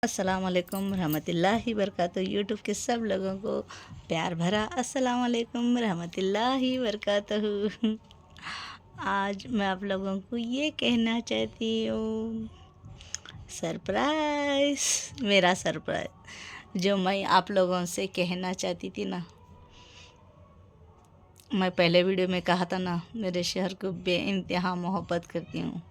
अस्सलाम वालेकुम रहमतुल्लाहि बरकातहू। यूट्यूब के सब लोगों को प्यार भरा अस्सलाम वालेकुम रहमतुल्लाहि बरकातहू। आज मैं आप लोगों को ये कहना चाहती हूँ, सरप्राइज़, मेरा सरप्राइज़ जो मैं आप लोगों से कहना चाहती थी ना। मैं पहले वीडियो में कहा था ना, मेरे शहर को बेइंतहा मोहब्बत करती हूँ।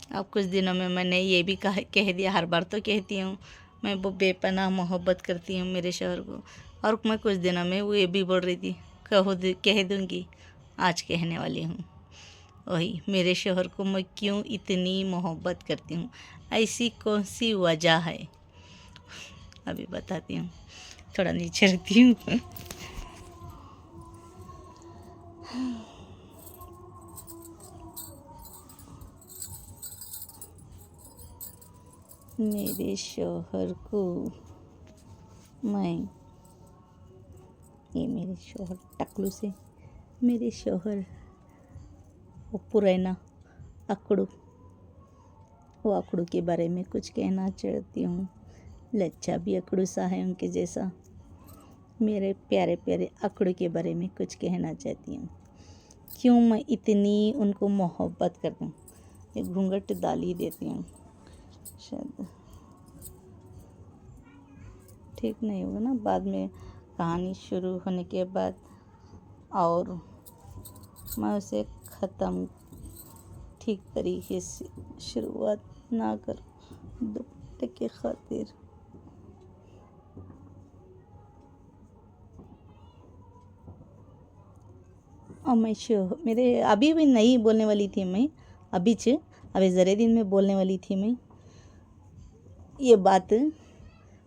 अब कुछ दिनों में मैंने ये भी कह दिया, हर बार तो कहती हूँ मैं वो बेपनाह मोहब्बत करती हूँ मेरे शौहर को। और मैं कुछ दिनों में वो ये भी बोल रही थी, कह दूँगी, आज कहने वाली हूँ वही, मेरे शौहर को मैं क्यों इतनी मोहब्बत करती हूँ, ऐसी कौन सी वजह है, अभी बताती हूँ। थोड़ा नीचे रखती हूँ। मेरे शौहर को मैं, ये मेरे शौहर टकलू से, मेरे शौहर वो पुराना अकड़ू, वो अकड़ू के बारे में कुछ कहना चाहती हूँ। लच्छा भी अकड़ू सा है उनके जैसा। मेरे प्यारे प्यारे अकड़ू के बारे में कुछ कहना चाहती हूँ, क्यों मैं इतनी उनको मोहब्बत करती हूँ। एक घूंघट डाल ही देती हूँ, शायद ठीक नहीं होगा ना, बाद में कहानी शुरू होने के बाद और मैं उसे ख़त्म ठीक तरीके से शुरुआत ना कर दुपट्टे के खातिर। और मैं मेरे अभी भी नहीं बोलने वाली थी मैं, अभी ज़रे दिन में बोलने वाली थी मैं। ये बात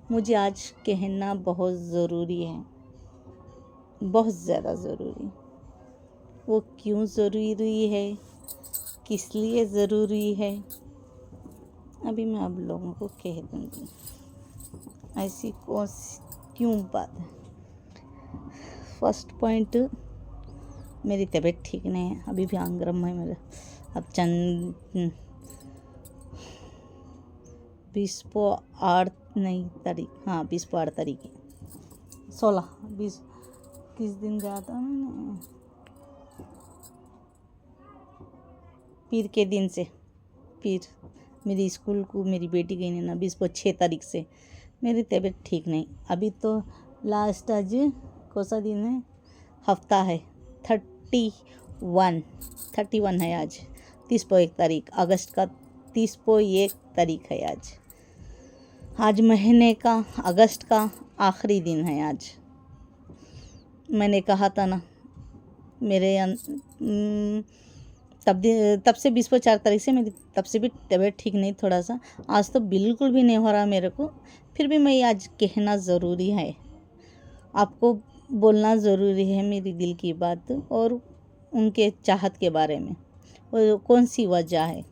मुझे आज कहना बहुत ज़रूरी है, बहुत ज़्यादा ज़रूरी। वो क्यों ज़रूरी है, किस लिए ज़रूरी है, अभी मैं आप लोगों को कह दूँगी। ऐसी क्यों बात है। फर्स्ट पॉइंट, मेरी तबीयत ठीक नहीं है, अभी भी आंगरम है मेरा। अब चंद 20 तारीख है, 16-20 किस दिन गया था मैंने, पीर के दिन से। पीर मेरी स्कूल को मेरी बेटी गई नहीं ना, 6 तारीख से मेरी तबीयत ठीक नहीं। अभी तो लास्ट आज कौन सा दिन है, हफ्ता है, 31 है आज, 30 तारीख अगस्त का, 30 तारीख है आज महीने का, अगस्त का आखिरी दिन है आज। मैंने कहा था ना, मेरे तब से 4 तारीख से मेरी तब से भी तबीयत ठीक नहीं, थोड़ा सा। आज तो बिल्कुल भी नहीं हो रहा मेरे को, फिर भी मैं आज कहना ज़रूरी है, आपको बोलना ज़रूरी है मेरी दिल की बात और उनके चाहत के बारे में। वो कौन सी वजह है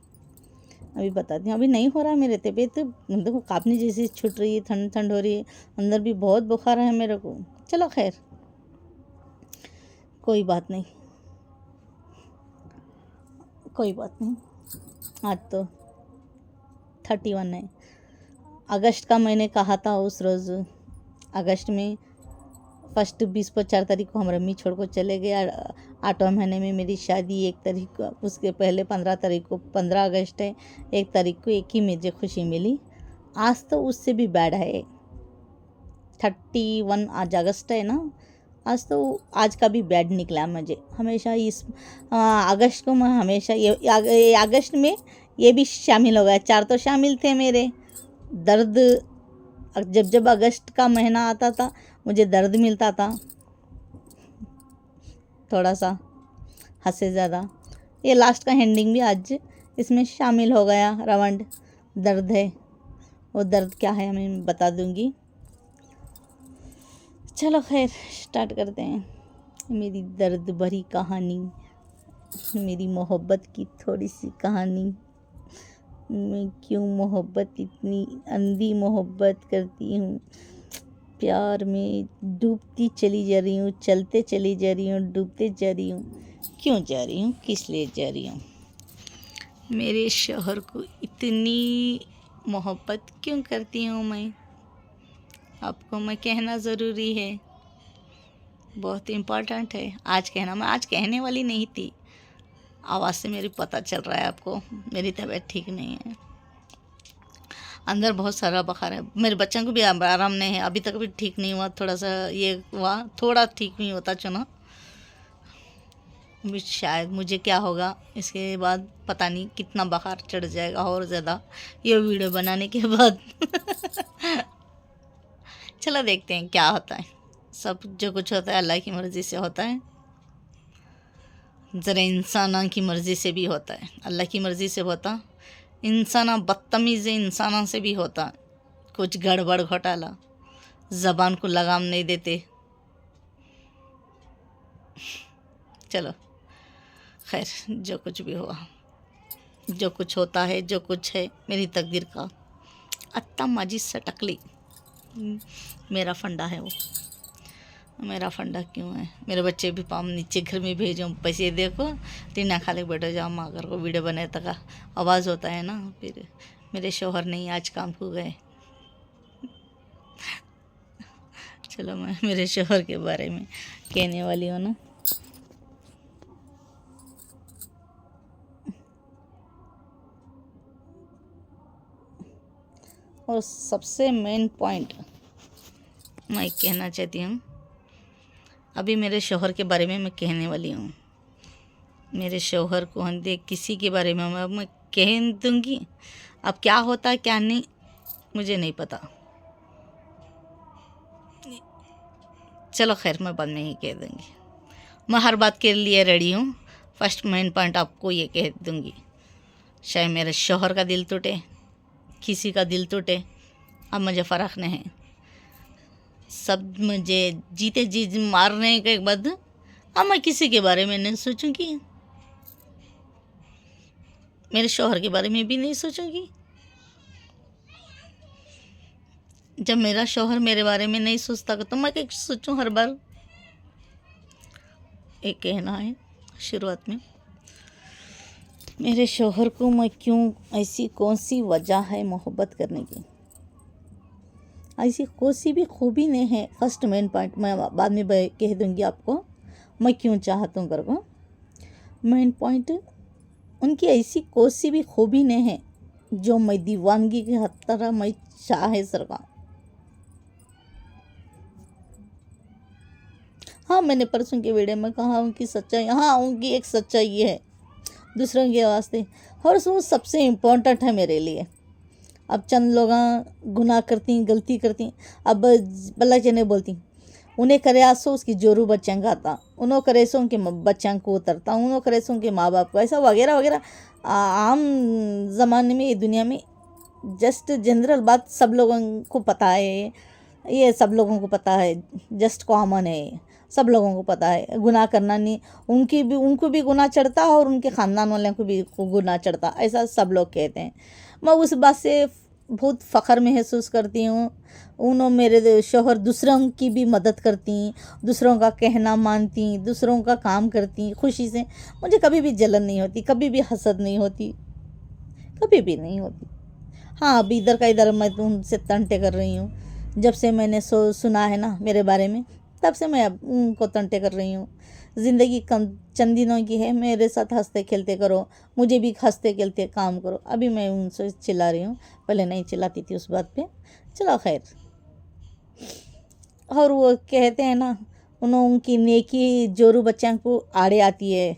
अभी बताती हूँ। अभी नहीं हो रहा मेरे तबीयत, देखो काँपने जैसी छूट रही है, ठंड हो रही है, अंदर भी बहुत बुखार है मेरे को। चलो खैर, कोई बात नहीं। आज तो 31 है अगस्त का। मैंने कहा था उस रोज़, अगस्त में फर्स्ट 4 तारीख को हम रम्मी छोड़ को चले गए। 8वें महीने में मेरी शादी 1 तारीख को, उसके पहले 15 तारीख को, 15 अगस्त है, 1 तारीख को एक ही मुझे खुशी मिली। आज तो उससे भी बैड है, 31 आज अगस्त है ना, आज तो आज का भी बैड निकला मुझे। हमेशा इस अगस्त को मैं हमेशा ये अगस्त में ये भी शामिल हो गया, 4 तो शामिल थे मेरे। दर्द, जब अगस्त का महीना आता था मुझे दर्द मिलता था थोड़ा सा, हद से ज़्यादा। ये लास्ट का एंडिंग भी आज इसमें शामिल हो गया, रावंड दर्द है। वो दर्द क्या है मैं बता दूंगी। चलो खैर, स्टार्ट करते हैं मेरी दर्द भरी कहानी, मेरी मोहब्बत की थोड़ी सी कहानी। मैं क्यों मोहब्बत, इतनी अंधी मोहब्बत करती हूँ, प्यार में डूबती चली जा रही हूँ, चलते चली जा रही हूँ, डूबते जा रही हूँ। क्यों जा रही हूँ, किस लिए जा रही हूँ। मेरे शौहर को इतनी मोहब्बत क्यों करती हूँ मैं, आपको मैं कहना ज़रूरी है, बहुत इम्पोर्टेंट है आज कहना। मैं आज कहने वाली नहीं थी, आवाज़ से मेरी पता चल रहा है आपको मेरी तबीयत ठीक नहीं है, अंदर बहुत सारा बुखार है। मेरे बच्चों को भी आराम नहीं है, अभी तक भी ठीक नहीं हुआ, थोड़ा सा ये हुआ, थोड़ा ठीक नहीं होता चुना भी, शायद मुझे क्या होगा इसके बाद पता नहीं कितना बुखार चढ़ जाएगा और ज़्यादा ये वीडियो बनाने के बाद। चलो देखते हैं क्या होता है, सब जो कुछ होता है अल्लाह की मर्ज़ी से होता है, ज़रा इंसान की मर्ज़ी से भी होता है, अल्लाह की मर्ज़ी से होता, इंसान बदतमीज़ इंसानों से भी होता, कुछ गड़बड़ घोटाला, ज़बान को लगाम नहीं देते। चलो खैर, जो कुछ भी हुआ, जो कुछ होता है, जो कुछ है मेरी तकदीर का अत्ता माजी सटकली, मेरा फंडा है वो, मेरा फंडा क्यों है। मेरे बच्चे भी पाम नीचे घर में भेजो पैसे, देखो टीना खा ले बैठो जाओ, माँ घर को वीडियो बनाए तक आवाज़ होता है ना, फिर मेरे शौहर नहीं आज काम को गए। चलो मैं मेरे शौहर के बारे में कहने वाली हूँ ना, और सबसे मेन पॉइंट मैं कहना चाहती हूँ, अभी मेरे शौहर के बारे में मैं कहने वाली हूँ। मेरे शौहर को हम देख किसी के बारे में मैं कह दूँगी, अब क्या होता है क्या नहीं मुझे नहीं पता, चलो खैर मैं बाद में ही कह दूँगी। मैं हर बात के लिए रेडी हूँ, फर्स्ट मेन पॉइंट आपको ये कह दूँगी, शायद मेरे शौहर का दिल टूटे, किसी का दिल टूटे, अब मुझे फ़र्क नहीं है, सब मुझे जीते जी मारने के बाद अब मैं किसी के बारे में नहीं सोचूंगी, मेरे शौहर के बारे में भी नहीं सोचूंगी। जब मेरा शौहर मेरे बारे में नहीं सोचता तो मैं क्या सोचूं हर बार। एक कहना है शुरुआत में, मेरे शौहर को मैं क्यों, ऐसी कौन सी वजह है मोहब्बत करने की, ऐसी कौन सी भी खूबी नहीं है। फर्स्ट मेन पॉइंट मैं बाद में कह दूंगी आपको, मैं क्यों चाहता हूँ करको। मेन पॉइंट, उनकी ऐसी कौन सी भी खूबी नहीं है जो मैं दीवानगी की हद तरह मैं चाहे सरका। हाँ, मैंने परसों के वीडियो में कहा उनकी सच्चाई, हाँ उनकी एक सच्चाई ये है दूसरों के वास्ते, और वो सबसे इम्पोर्टेंट है मेरे लिए। अब चंद लोग गुनाह करती, गलती करती, अब बल्ला चने बोलती, उन्हें करे आसो उसकी जोरू बच्चों का आता, उन्हों करे सो उनके बच्चों को उतरता, उन्हों करे सो उनके माँ बाप को, ऐसा वगैरह वगैरह आम ज़माने में, ये दुनिया में जस्ट जनरल बात सब लोगों को पता है, ये सब लोगों को पता है, जस्ट कॉमन है, सब लोगों को पता है। गुनाह करना नहीं, उनको भी गुनाह चढ़ता और उनके ख़ानदान वालों को भी गुनाह चढ़ता, ऐसा सब लोग कहते हैं। मैं उस बात से बहुत फ़ख्र महसूस करती हूँ। उन्होंने मेरे शौहर दूसरों की भी मदद करती, दूसरों का कहना मानती, दूसरों का काम करती खुशी से, मुझे कभी भी जलन नहीं होती, कभी भी हसद नहीं होती, कभी भी नहीं होती। हाँ, अभी इधर का इधर मैं तो उनसे तंटे कर रही हूँ, जब से मैंने सुना है ना मेरे बारे में, तब से मैं अब उनको तंटे कर रही हूँ। ज़िंदगी कम चंद दिनों की है, मेरे साथ हंसते खेलते करो, मुझे भी हंसते खेलते काम करो। अभी मैं उनसे चिल्ला रही हूँ, पहले नहीं चिल्लाती थी उस बात पे। चलो खैर, और वो कहते हैं ना, उनकी नेकी जोरू बच्चों को आड़े आती है,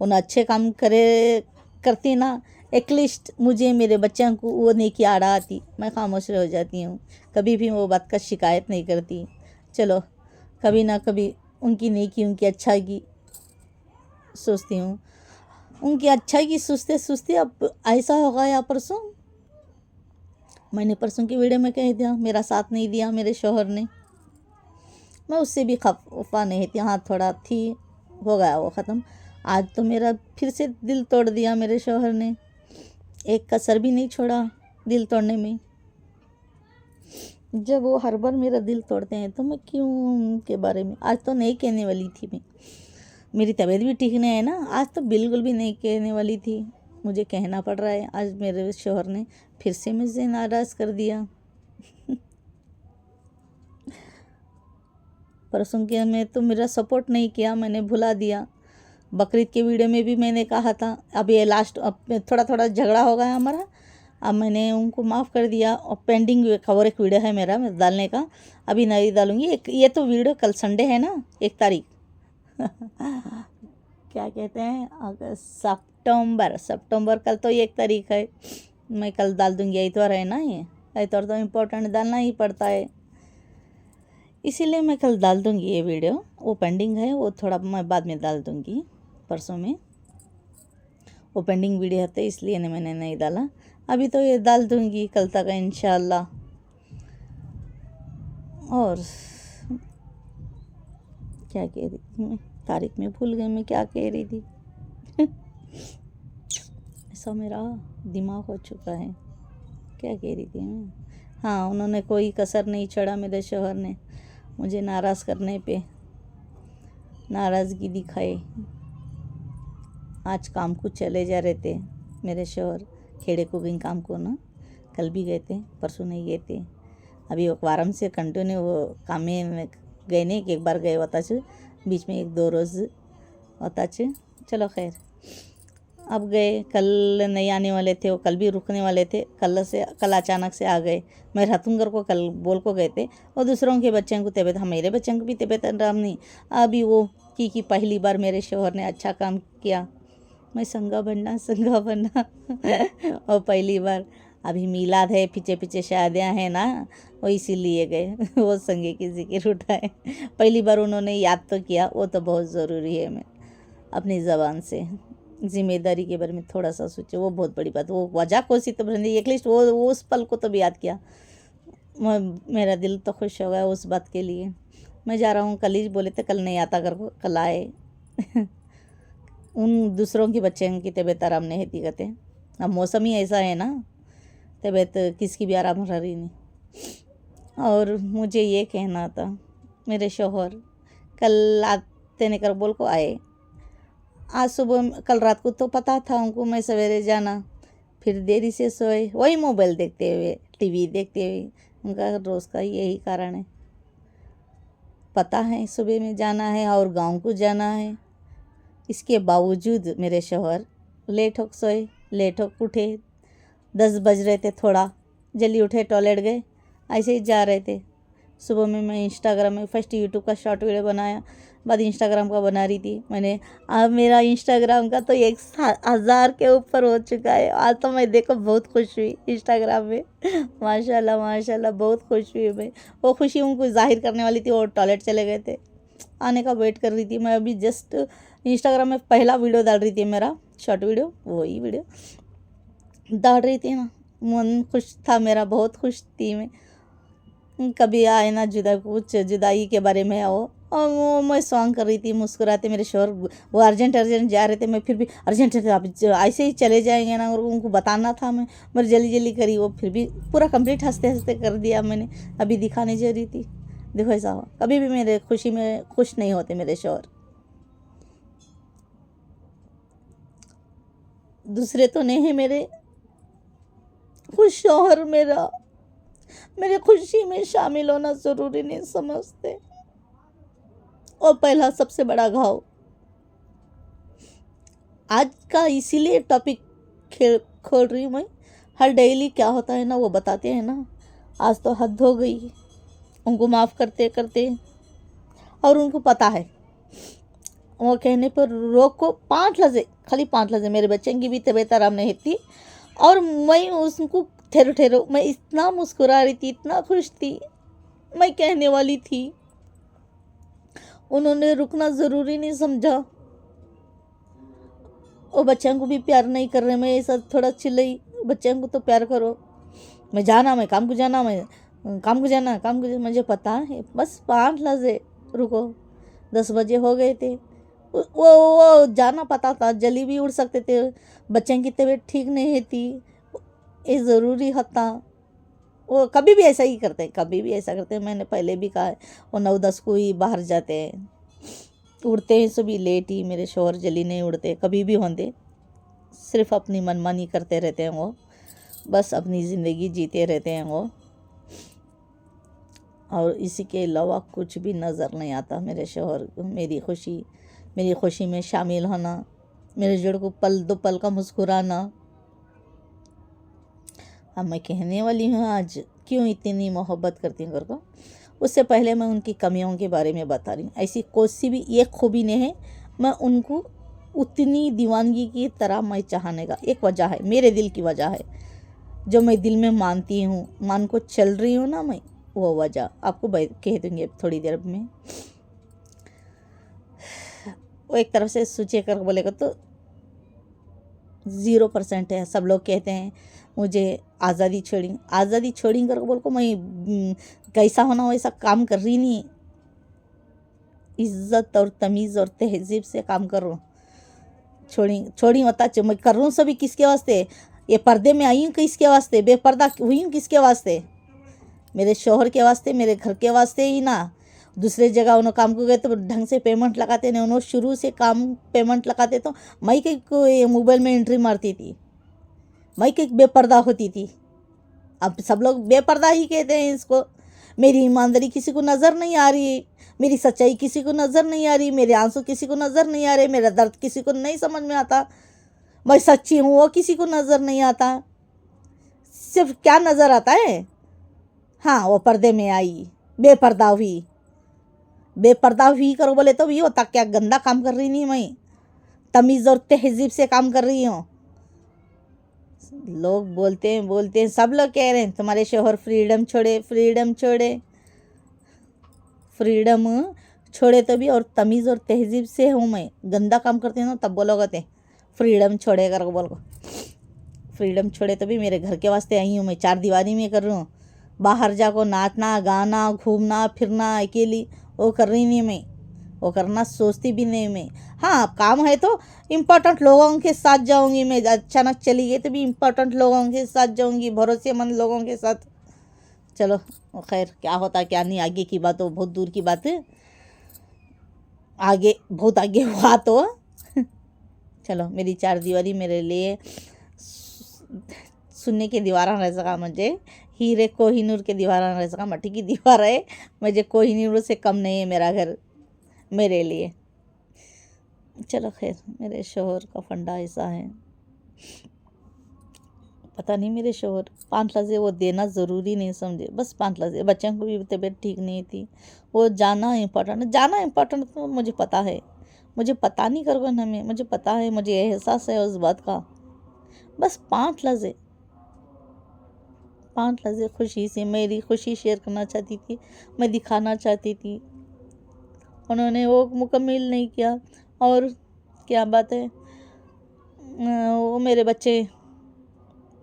उन अच्छे काम करती ना, एटलीस्ट मुझे मेरे बच्चों को वो नेकी आड़ा आती, मैं खामोश रह जाती हूँ, कभी भी वो बात का शिकायत नहीं करती। चलो कभी ना कभी उनकी नेकी, उनकी अच्छाई की सोचती हूँ, उनकी अच्छाई की सोचते सोचते अब ऐसा होगा। या परसों मैंने परसों की वीडियो में कह दिया, मेरा साथ नहीं दिया मेरे शौहर ने, मैं उससे भी खफा नहीं थी, हाँ थोड़ा थी, हो गया वो ख़त्म। आज तो मेरा फिर से दिल तोड़ दिया मेरे शौहर ने, एक कसर भी नहीं छोड़ा दिल तोड़ने में। जब वो हर बार मेरा दिल तोड़ते हैं तो मैं क्यों उनके बारे में, आज तो नहीं कहने वाली थी मैं, मेरी तबीयत भी ठीक नहीं है ना, आज तो बिल्कुल भी नहीं कहने वाली थी। मुझे कहना पड़ रहा है। आज मेरे शौहर ने फिर से मुझे नाराज़ कर दिया। परसों के में तो मेरा सपोर्ट नहीं किया, मैंने भुला दिया। बकरीद के वीडियो में भी मैंने कहा था, अब ये लास्ट अब थोड़ा थोड़ा झगड़ा हो गया हमारा, अब मैंने उनको माफ़ कर दिया। और पेंडिंग और एक वीडियो है मेरा डालने का, अभी नहीं डालूँगी। ये तो वीडियो कल संडे है ना, 1 तारीख क्या कहते हैं, अगस्त सितंबर कल तो 1 तारीख है। मैं कल डाल दूँगी, इतवार है ना, ये इतवार तो इम्पोर्टेंट डालना ही पड़ता है, इसीलिए मैं कल डाल दूँगी ये वीडियो। वो पेंडिंग है, वो थोड़ा मैं बाद में डाल दूँगी, परसों में। वो पेंडिंग वीडियो है इसलिए मैंने नहीं डाला, अभी तो ये डाल दूँगी कल तक इंशाल्लाह। और क्या कह रही थी मैं, तारीख में भूल गई मैं क्या कह रही थी। ऐसा मेरा दिमाग हो चुका है, क्या कह रही थी मैं। हाँ, उन्होंने कोई कसर नहीं छोड़ा, मेरे शौहर ने मुझे नाराज़ करने पे नाराज़गी दिखाई। आज काम को चले जा रहे थे मेरे शौहर, खेड़े को गई काम को ना, कल भी गए थे, परसों नहीं गए थे। अभी एक वारम से कंटिन्यू वो काम में गए नहीं, कि एक बार गए होता छ, बीच में 1-2 रोज़ होता छ। चलो खैर, अब गए, कल नहीं आने वाले थे, वो कल भी रुकने वाले थे, कल अचानक से आ गए। मैं रतुंगर को कल बोल को गए थे, और दूसरों के बच्चों को तबीयत, मेरे बच्चों की भी तबीयत आराम नहीं। अभी वो कि पहली बार मेरे शौहर ने अच्छा काम किया, मैं संगा बनना और पहली बार अभी मिलाद है, पीछे पीछे शादियाँ हैं ना, वो इसीलिए गए। वो संगे किसी की उठाए, पहली बार उन्होंने याद तो किया, वो तो बहुत ज़रूरी है। मैं अपनी ज़बान से जिम्मेदारी के बारे में थोड़ा सा सोचे, वो बहुत बड़ी बात। वो वजह कोसी तो बंदी एटलीस्ट वो उस पल को तो भी याद किया, मेरा दिल तो खुश हो गया उस बात के लिए। मैं जा रहा हूँ, कल ही बोले थे कल नहीं आता, कर को कल आए। उन दूसरों के बच्चे की तबीयत आराम नहीं होती कहते, अब मौसम ही ऐसा है ना, तबीयत किसकी भी आराम रह रही नहीं। और मुझे ये कहना था, मेरे शौहर कल आते नहीं कर बोल को आए। आज सुबह कल रात को तो पता था उनको मैं सवेरे जाना, फिर देरी से सोए, वही मोबाइल देखते हुए, टीवी देखते हुए। उनका रोज़ का यही कारण है, पता है सुबह में जाना है और गांव को जाना है। इसके बावजूद मेरे शौहर लेट हो सोए, लेट हो उठे, 10 बज रहे थे, थोड़ा जल्दी उठे, टॉयलेट गए, ऐसे ही जा रहे थे। सुबह में मैं इंस्टाग्राम में फर्स्ट यूट्यूब का शॉर्ट वीडियो बनाया, बाद इंस्टाग्राम का बना रही थी मैंने। अब मेरा इंस्टाग्राम का तो 1,000 के ऊपर हो चुका है। आज तो मैं देखो बहुत खुश हुई इंस्टाग्राम में, माशाल्लाह माशाल्लाह बहुत खुश हुई मैं। वो खुशी उनको जाहिर करने वाली थी, वो टॉयलेट चले गए थे, आने का वेट कर रही थी मैं। अभी जस्ट इंस्टाग्राम में पहला वीडियो डाल रही थी, मेरा शॉर्ट वीडियो, वही वीडियो डाल रही थी ना, मन खुश था मेरा, बहुत खुश थी मैं। कभी आए ना कुछ जुदाई के बारे में हो, और वो मैं सॉन्ग कर रही थी मुस्कुराते। मेरे शोर वो अर्जेंट जा रहे थे, मैं फिर भी अर्जेंट आप ऐसे ही चले जाएंगे ना, और उनको बताना था मैं जल्दी जल्दी करी, वो फिर भी पूरा कंप्लीट हंसते हंसते कर दिया मैंने। अभी दिखाने जा रही थी, देखो ऐसा हुआ। कभी भी मेरे खुशी में खुश नहीं होते मेरे शोर, दूसरे तो नहीं है मेरे, खुश शौहर मेरे खुशी में शामिल होना ज़रूरी नहीं समझते। और पहला सबसे बड़ा घाव आज का, इसीलिए टॉपिक खोल रही हूँ मैं। हर डेली क्या होता है ना वो बताते हैं ना, आज तो हद हो गई उनको माफ़ करते करते। और उनको पता है, वो कहने पर रोको 5 लफ्ज़, खाली 5 लफ्ज़। मेरे बच्चे की भी तबीयत आराम नहीं थी, और मैं उसको ठहरो मैं इतना मुस्कुरा रही थी, इतना खुश थी, मैं कहने वाली थी, उन्होंने रुकना ज़रूरी नहीं समझा। वो बच्चों को भी प्यार नहीं कर रहे, मैं ऐसा थोड़ा चिल्लाई, बच्चों को तो प्यार करो, मैं काम को जाना, मुझे पता है, बस 5 लफ्ज़ रुको। 10 बजे हो गए थे, वो जाना पता था, जल्दी भी उड़ सकते थे, बच्चों की तबीयत ठीक नहीं थी, ये ज़रूरी होता। वो कभी भी ऐसा ही करते, मैंने पहले भी कहा है। वो 9-10 को ही बाहर जाते हैं, उड़ते हैं सभी लेट ही, मेरे शौहर जल्दी नहीं उड़ते, कभी भी होंगे सिर्फ अपनी मनमानी करते रहते हैं वो, बस अपनी ज़िंदगी जीते रहते हैं वो, और इसी के अलावा कुछ भी नज़र नहीं आता मेरे शौहर को। मेरी खुशी में शामिल होना, मेरे जोड़ को पल दो पल का मुस्कुराना। अब मैं कहने वाली हूँ आज क्यों इतनी मोहब्बत करती हूँ घर को। उससे पहले मैं उनकी कमियों के बारे में बता रही हूँ। ऐसी कोई सी भी एक खूबी नहीं है मैं उनको उतनी दीवानगी की तरह मैं चाहने का एक वजह है, मेरे दिल की वजह है, जो मैं दिल में मानती हूँ, मान को चल रही हूँ ना मैं, वो वजह आपको कह दूँगी अब थोड़ी देर में। वो एक तरफ से सोचे कर बोलेगा तो 0% है। सब लोग कहते हैं मुझे आज़ादी छोड़ी कर बोल को मैं कैसा होना वैसा काम कर रही नहीं, इज्जत और तमीज़ और तहजीब से काम करो। छोड़ी होता मैं कर रहा हूँ सभी किसके वास्ते, ये पर्दे में आई हूँ किसके वास्ते, बेपर्दा हुई हूँ किसके वास्ते, मेरे शौहर के वास्ते, मेरे घर के वास्ते ही ना। दूसरे जगह उन्होंने काम को गए तो ढंग से पेमेंट लगाते नहीं, उन्होंने शुरू से काम पेमेंट लगाते तो मैं के मोबाइल में एंट्री मारती थी, मैं के बेपर्दा होती थी। अब सब लोग बेपर्दा ही कहते हैं इसको। मेरी ईमानदारी किसी को नज़र नहीं आ रही, मेरी सच्चाई किसी को नज़र नहीं आ रही, मेरे आंसू किसी को नज़र नहीं आ रहे, मेरा दर्द किसी को नहीं समझ में आता, मैं सच्ची हूँ वो किसी को नज़र नहीं आता। सिर्फ क्या नज़र आता है, हाँ वो पर्दे में आई, बेपर्दा हुई करो बोले तो भी होता क्या गंदा काम कर रही नहीं, मैं तमीज़ और तहजीब से काम कर रही हूँ। लोग बोलते हैं सब लोग कह रहे हैं तुम्हारे शौहर फ्रीडम छोड़े तो भी और तमीज़ और तहजीब से हूँ मैं। गंदा काम करती हूँ ना तब बोलोगे ते फ्रीडम छोड़े कर बोल को। फ्रीडम छोड़े तो भी मेरे घर के वास्ते आई हूँ मैं, 4 दीवारी में कर रही हूँ। बाहर जाको नाचना गाना घूमना फिरना अकेली वो कर रही नहीं मैं, वो करना सोचती भी नहीं मैं। हाँ काम है तो इम्पोर्टेंट लोगों के साथ जाऊंगी मैं, अचानक चली गई तो भी इम्पोर्टेंट लोगों के साथ जाऊंगी, भरोसेमंद लोगों के साथ। चलो खैर क्या होता क्या नहीं आगे की बात, वो बहुत दूर की बात है, आगे बहुत आगे हुआ तो चलो मेरी 4 दीवारी मेरे लिए सुनने के दीवारा रह सका, मुझे हीरे कोहिनूर के दीवारा रह सका, मट्टी की दीवार है, मुझे कोहिनूर से कम नहीं है मेरा घर मेरे लिए। चलो खैर मेरे शौहर का फंडा ऐसा है, पता नहीं मेरे शौहर 5 लफ्ज़ वो देना ज़रूरी नहीं समझे, बस 5 लफ्ज़। बच्चों को भी तबीयत ठीक नहीं थी, वो जाना इम्पोर्टेंट तो मुझे पता है, मुझे पता नहीं करोगे ना मैं, मुझे पता है, मुझे एहसास है उस बात का। बस 5 लफ्ज़ खुशी से मेरी खुशी शेयर करना चाहती थी, मैं दिखाना चाहती थी, उन्होंने वो मुकम्मल नहीं किया। और क्या बात है, वो मेरे बच्चे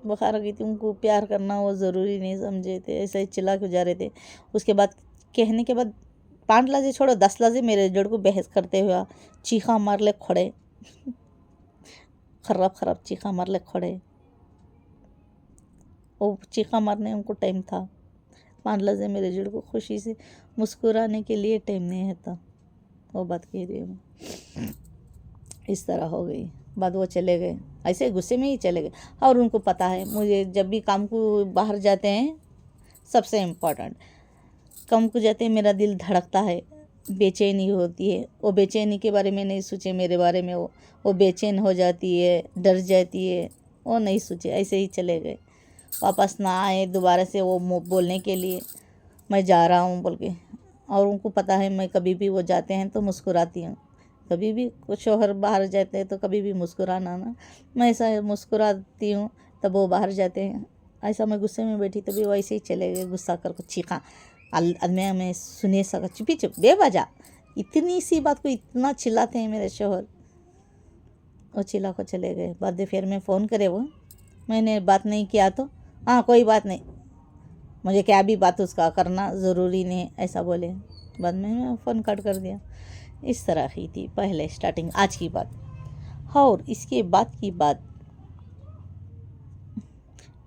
बुखार गई थी, उनको प्यार करना वो ज़रूरी नहीं समझे थे, ऐसे ही चिल्ला के जा रहे थे। उसके बाद कहने के बाद 5 लफ्ज़ छोड़ो 10 लफ्ज़ मेरे जड़ को बहस करते हुए चीखा मार ले खड़े खराब चीखा मार ले खड़े। वो चीखा मारने उनको टाइम था, 5 लफ्ज़ मेरे जड़ को खुशी से मुस्कुराने के लिए टाइम नहीं था, वो बात कह रही हूँ। इस तरह हो गई बात, वो चले गए ऐसे गुस्से में ही चले गए। और उनको पता है मुझे जब भी काम को बाहर जाते हैं, सबसे इम्पोर्टेंट काम को जाते हैं मेरा दिल धड़कता है, बेचैनी होती है। वो बेचैनी के बारे में नहीं सोचे, मेरे बारे में वो बेचैन हो जाती है, डर जाती है, वो नहीं सोचे, ऐसे ही चले गए। वापस ना आए दोबारा से वो बोलने के लिए मैं जा रहा हूँ बोल के। और उनको पता है मैं कभी भी वो जाते हैं तो मुस्कुराती हूँ, कभी भी कुछ शौहर बाहर जाते हैं तो कभी भी मुस्कुराना ना, मैं ऐसा मुस्कुराती हूँ तब वो बाहर जाते हैं। ऐसा मैं गुस्से में बैठी तभी वो ऐसे ही चले गए, गुस्सा कर कुछ चीखा आदमी में सुने सका चुपी चुप बेवजह, इतनी सी बात को इतना चिल्लाते हैं मेरे शौहर। वो चिल्ला को चले गए। बाद फिर मैं फ़ोन करे, वो मैंने बात नहीं किया तो हाँ कोई बात नहीं, मुझे क्या भी बात उसका करना ज़रूरी नहीं ऐसा बोले। बाद में मैं फ़ोन कट कर दिया। इस तरह ही थी पहले स्टार्टिंग, आज की बात। और इसके बाद की बात,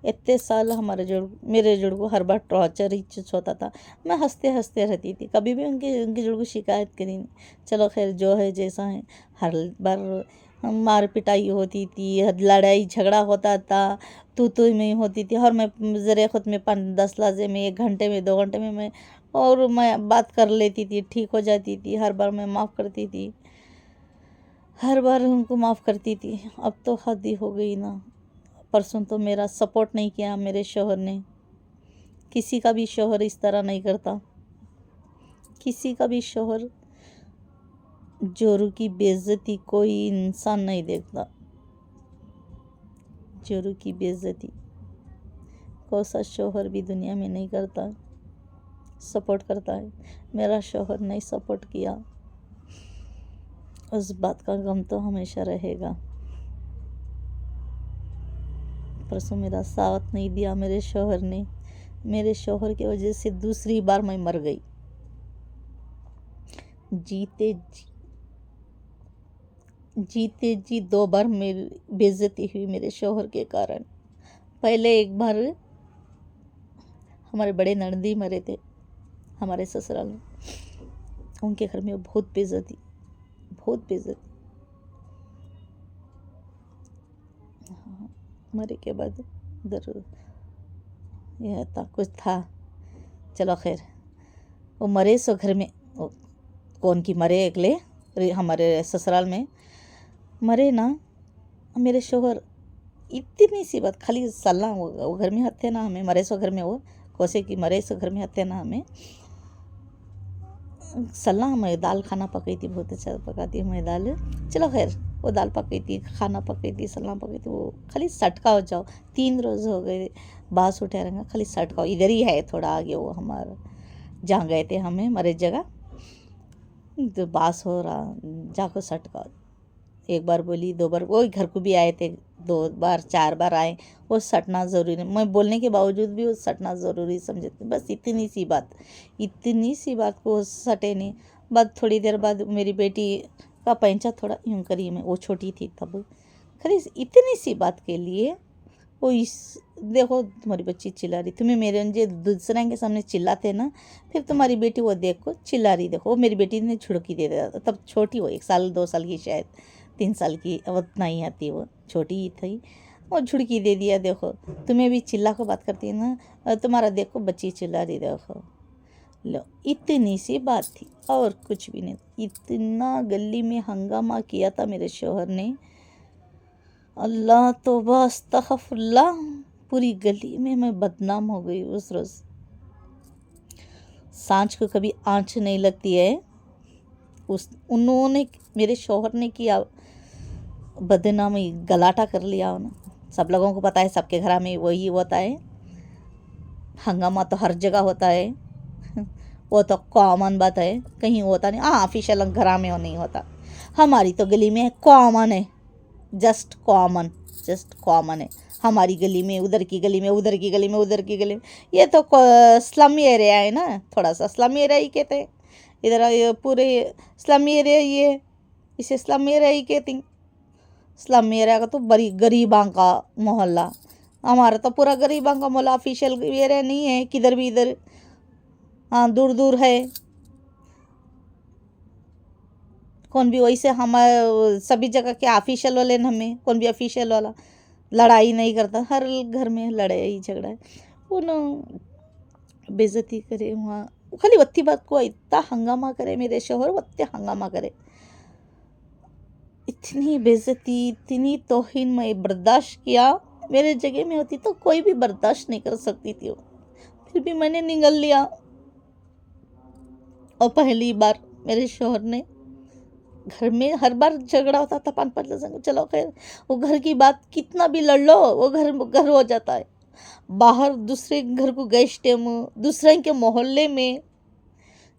इतने साल मेरे जुड़ को हर बार टॉर्चर ही होता था। मैं हंसते हंसते रहती थी, कभी भी उनके जुड़ को शिकायत करी नहीं। चलो खैर जो है जैसा है, हर बार मार पिटाई होती थी, लड़ाई झगड़ा होता था, तू में होती थी। और मैं ज़रे खुद में 5-10 लफ्ज़ में 1 घंटे में 2 घंटे में मैं बात कर लेती थी, ठीक हो जाती थी। हर बार मैं माफ़ करती थी, हर बार उनको माफ़ करती थी। अब तो हद ही हो गई ना। परसों तो मेरा सपोर्ट नहीं किया मेरे शौहर ने। किसी का भी शौहर इस तरह नहीं करता। किसी का भी शौहर जोरू की बेइज्जती कोई इंसान नहीं देखता। जोरू की बेइज्जती कौन सा शौहर भी दुनिया में नहीं करता, सपोर्ट करता है। मेरा शौहर नहीं सपोर्ट किया, उस बात का गम तो हमेशा रहेगा। परसों मेरा साथ नहीं दिया मेरे शौहर ने। मेरे शौहर की वजह से दूसरी बार मैं मर गई। जीते जी 2 बार मेरी बेइज्जती हुई मेरे शौहर के कारण। पहले एक बार हमारे बड़े ननदी मरे थे हमारे ससुराल में, उनके घर में बहुत बेइज्जती। मरे के बाद उधर यह था कुछ था, चलो खैर। वो मरे सो घर में कौन की मरे अगले हमारे ससुराल में मरे ना मेरे शौहर। इतनी सी बात खाली सलाह वो घर में हत्या ना हमें मरे सो घर में वो कोसे की मरे सो घर में हत्या ना हमें सलाह। मैं दाल खाना पकाई थी, बहुत अच्छा पकाती हूँ मैं दाल। चलो खैर वो दाल पकाई थी, खाना पकाई थी, सलाह पकाई थी। वो खाली सटका हो जाओ 3 रोज़ हो गए बास उठा रहेंगे, खाली सटका इधर ही है थोड़ा आगे वो हमारा जहाँ गए थे हमें मरे जगह तो बास हो रहा जाको सटका। 1 बार बोली 2 बार वो घर को भी आए थे, 2 बार 4 बार आए। वो सटना ज़रूरी नहीं, मैं बोलने के बावजूद भी वो सटना ज़रूरी समझे थे। बस इतनी सी बात को सटे नहीं। बाद थोड़ी देर बाद मेरी बेटी का पैंचा थोड़ा यूँ करी में, वो छोटी थी तब। खाली इतनी सी बात के लिए वो देखो तुम्हारी बच्ची चिल्ला रही, तुम्हें मेरे जो दूसरे के सामने चिल्लाते ना, फिर तुम्हारी बेटी वो देखो चिल्ला रही। देखो वो मेरी बेटी ने छुड़की दे दिया, तब छोटी हो 1 साल 2 साल की शायद 3 साल की उतना ही आती, वो छोटी ही थी। वो झुड़की दे दिया, देखो तुम्हें भी चिल्ला को बात करती है ना, तुम्हारा देखो बच्ची चिल्ला रही, देखो लो। इतनी सी बात थी और कुछ भी नहीं। इतना गली में हंगामा किया था मेरे शौहर ने, अल्लाह तौबा अस्तगफुरुल्लाह। पूरी गली में मैं बदनाम हो गई उस रोज़। सांझ को कभी आँच नहीं लगती है। उन्होंने मेरे शौहर ने किया बदनामी, गलाटा कर लिया उन्होंने। सब लोगों को पता है, सबके घर में वही होता है। हंगामा तो हर जगह होता है, वो तो कॉमन बात है, कहीं होता नहीं। हाँ ऑफिशियल घर में वो नहीं होता, हमारी तो गली में कॉमन है, जस्ट कॉमन है हमारी गली में। उधर की गली में, उधर की गली में, उधर की गली में। ये तो स्लम एरिया है ना, थोड़ा सा स्लम एरिया ही कहते हैं इधर। पूरे स्लम एरिया ये इसे स्लम एरिया ही कहती हैं। स्लम एरिया का तो बड़ी गरीबां का मोहल्ला, हमारा तो पूरा गरीबां का मोहल्ला। ऑफिशियल एरिया नहीं है किधर भी, इधर हाँ दूर दूर है। कौन भी वैसे हम सभी जगह के ऑफिशियल वाले न, हमें कौन भी ऑफिशियल वाला लड़ाई नहीं करता। हर घर में लड़ाई झगड़ा है। वो न बेइज्जती करे वहाँ, खाली वत्ती बात को इतना हंगामा करे मेरे शौहर, वत्ते हंगामा करे। इतनी बेइज्जती, इतनी तौहीन मैं बर्दाश्त किया। मेरे जगह में होती तो कोई भी बर्दाश्त नहीं कर सकती थी वो, फिर भी मैंने निगल लिया। और पहली बार मेरे शौहर ने, घर में हर बार झगड़ा होता था 5-5 लड़के, चलो खैर वो घर की बात कितना भी लड़ लो वो घर हो जाता है। बाहर दूसरे घर को गए टाइम, दूसरे के मोहल्ले में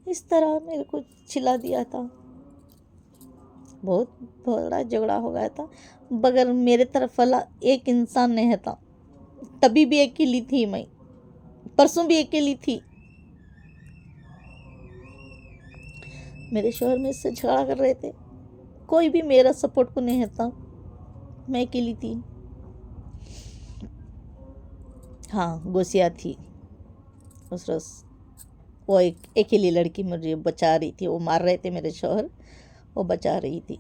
इस तरह मेरे को चिल्ला दिया था। बहुत बड़ा झगड़ा हो गया था। बगैर मेरे तरफ वाला एक इंसान नहीं था। तभी भी अकेली थी मैं, परसों भी अकेली थी। मेरे शौहर में इससे झगड़ा कर रहे थे, कोई भी मेरा सपोर्ट को नहीं था, मैं अकेली थी। हाँ गोसिया थी उस रोज। वो एक अकेली लड़की मुझे बचा रही थी, वो मार रहे थे मेरे शौहर, वो बचा रही थी।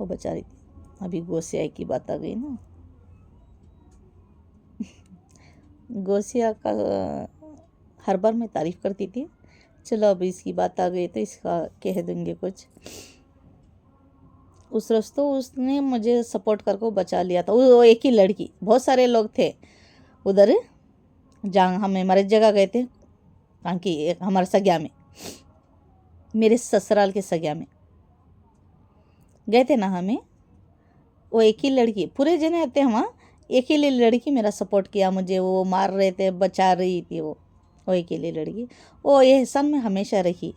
वो बचा रही थी। अभी गोसिया की बात आ गई ना, गोसिया का हर बार मैं तारीफ़ करती थी। चलो अब इसकी बात आ गई तो इसका कह दूँगी कुछ। उस रोज़ तो उसने मुझे सपोर्ट करके बचा लिया था। वो एक ही लड़की, बहुत सारे लोग थे उधर जहाँ हम हमारे जगह गए थे, कहाँ की एक हमारे सग्या में, मेरे ससुराल के सग्या में गए थे ना हमें। वो एक ही लड़की, पूरे जने थे वहाँ, एक ही लड़की मेरा सपोर्ट किया मुझे। वो मार रहे थे, बचा रही थी वो एक ही लड़की। वो एहसान में हमेशा रही।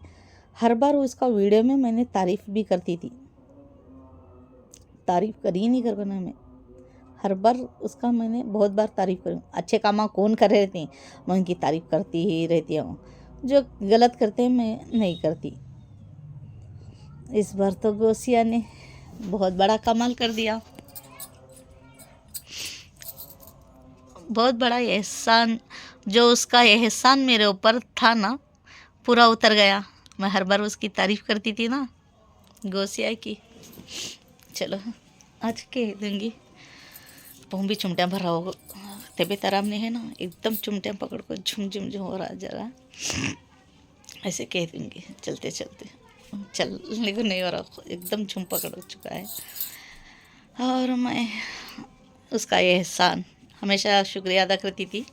हर बार उसका वीडियो में मैंने तारीफ़ भी करती थी, तारीफ़ करी नहीं कर बना मैं, हर बार उसका मैंने बहुत बार तारीफ़ करी। अच्छे काम कौन कर रहे थे मैं उनकी तारीफ़ करती ही रहती हूँ, जो गलत करते हैं मैं नहीं करती। इस बार तो गोसिया ने बहुत बड़ा कमाल कर दिया, बहुत बड़ा एहसान। जो उसका एहसान मेरे ऊपर था ना, पूरा उतर गया। मैं हर बार उसकी तारीफ़ करती थी ना गोसिया की। चलो आज कह दूँगी। पहुँ भी चुमटियाँ भरा हो, तबीयत आराम नहीं है ना, एकदम चुमटियाँ पकड़ को झुम झुम झुम हो रहा जरा, ऐसे कह दूँगी चलते चलते। चलने को नहीं हो रहा, एकदम झुम पकड़ हो चुका है। और मैं उसका एहसान हमेशा शुक्रिया अदा करती थी।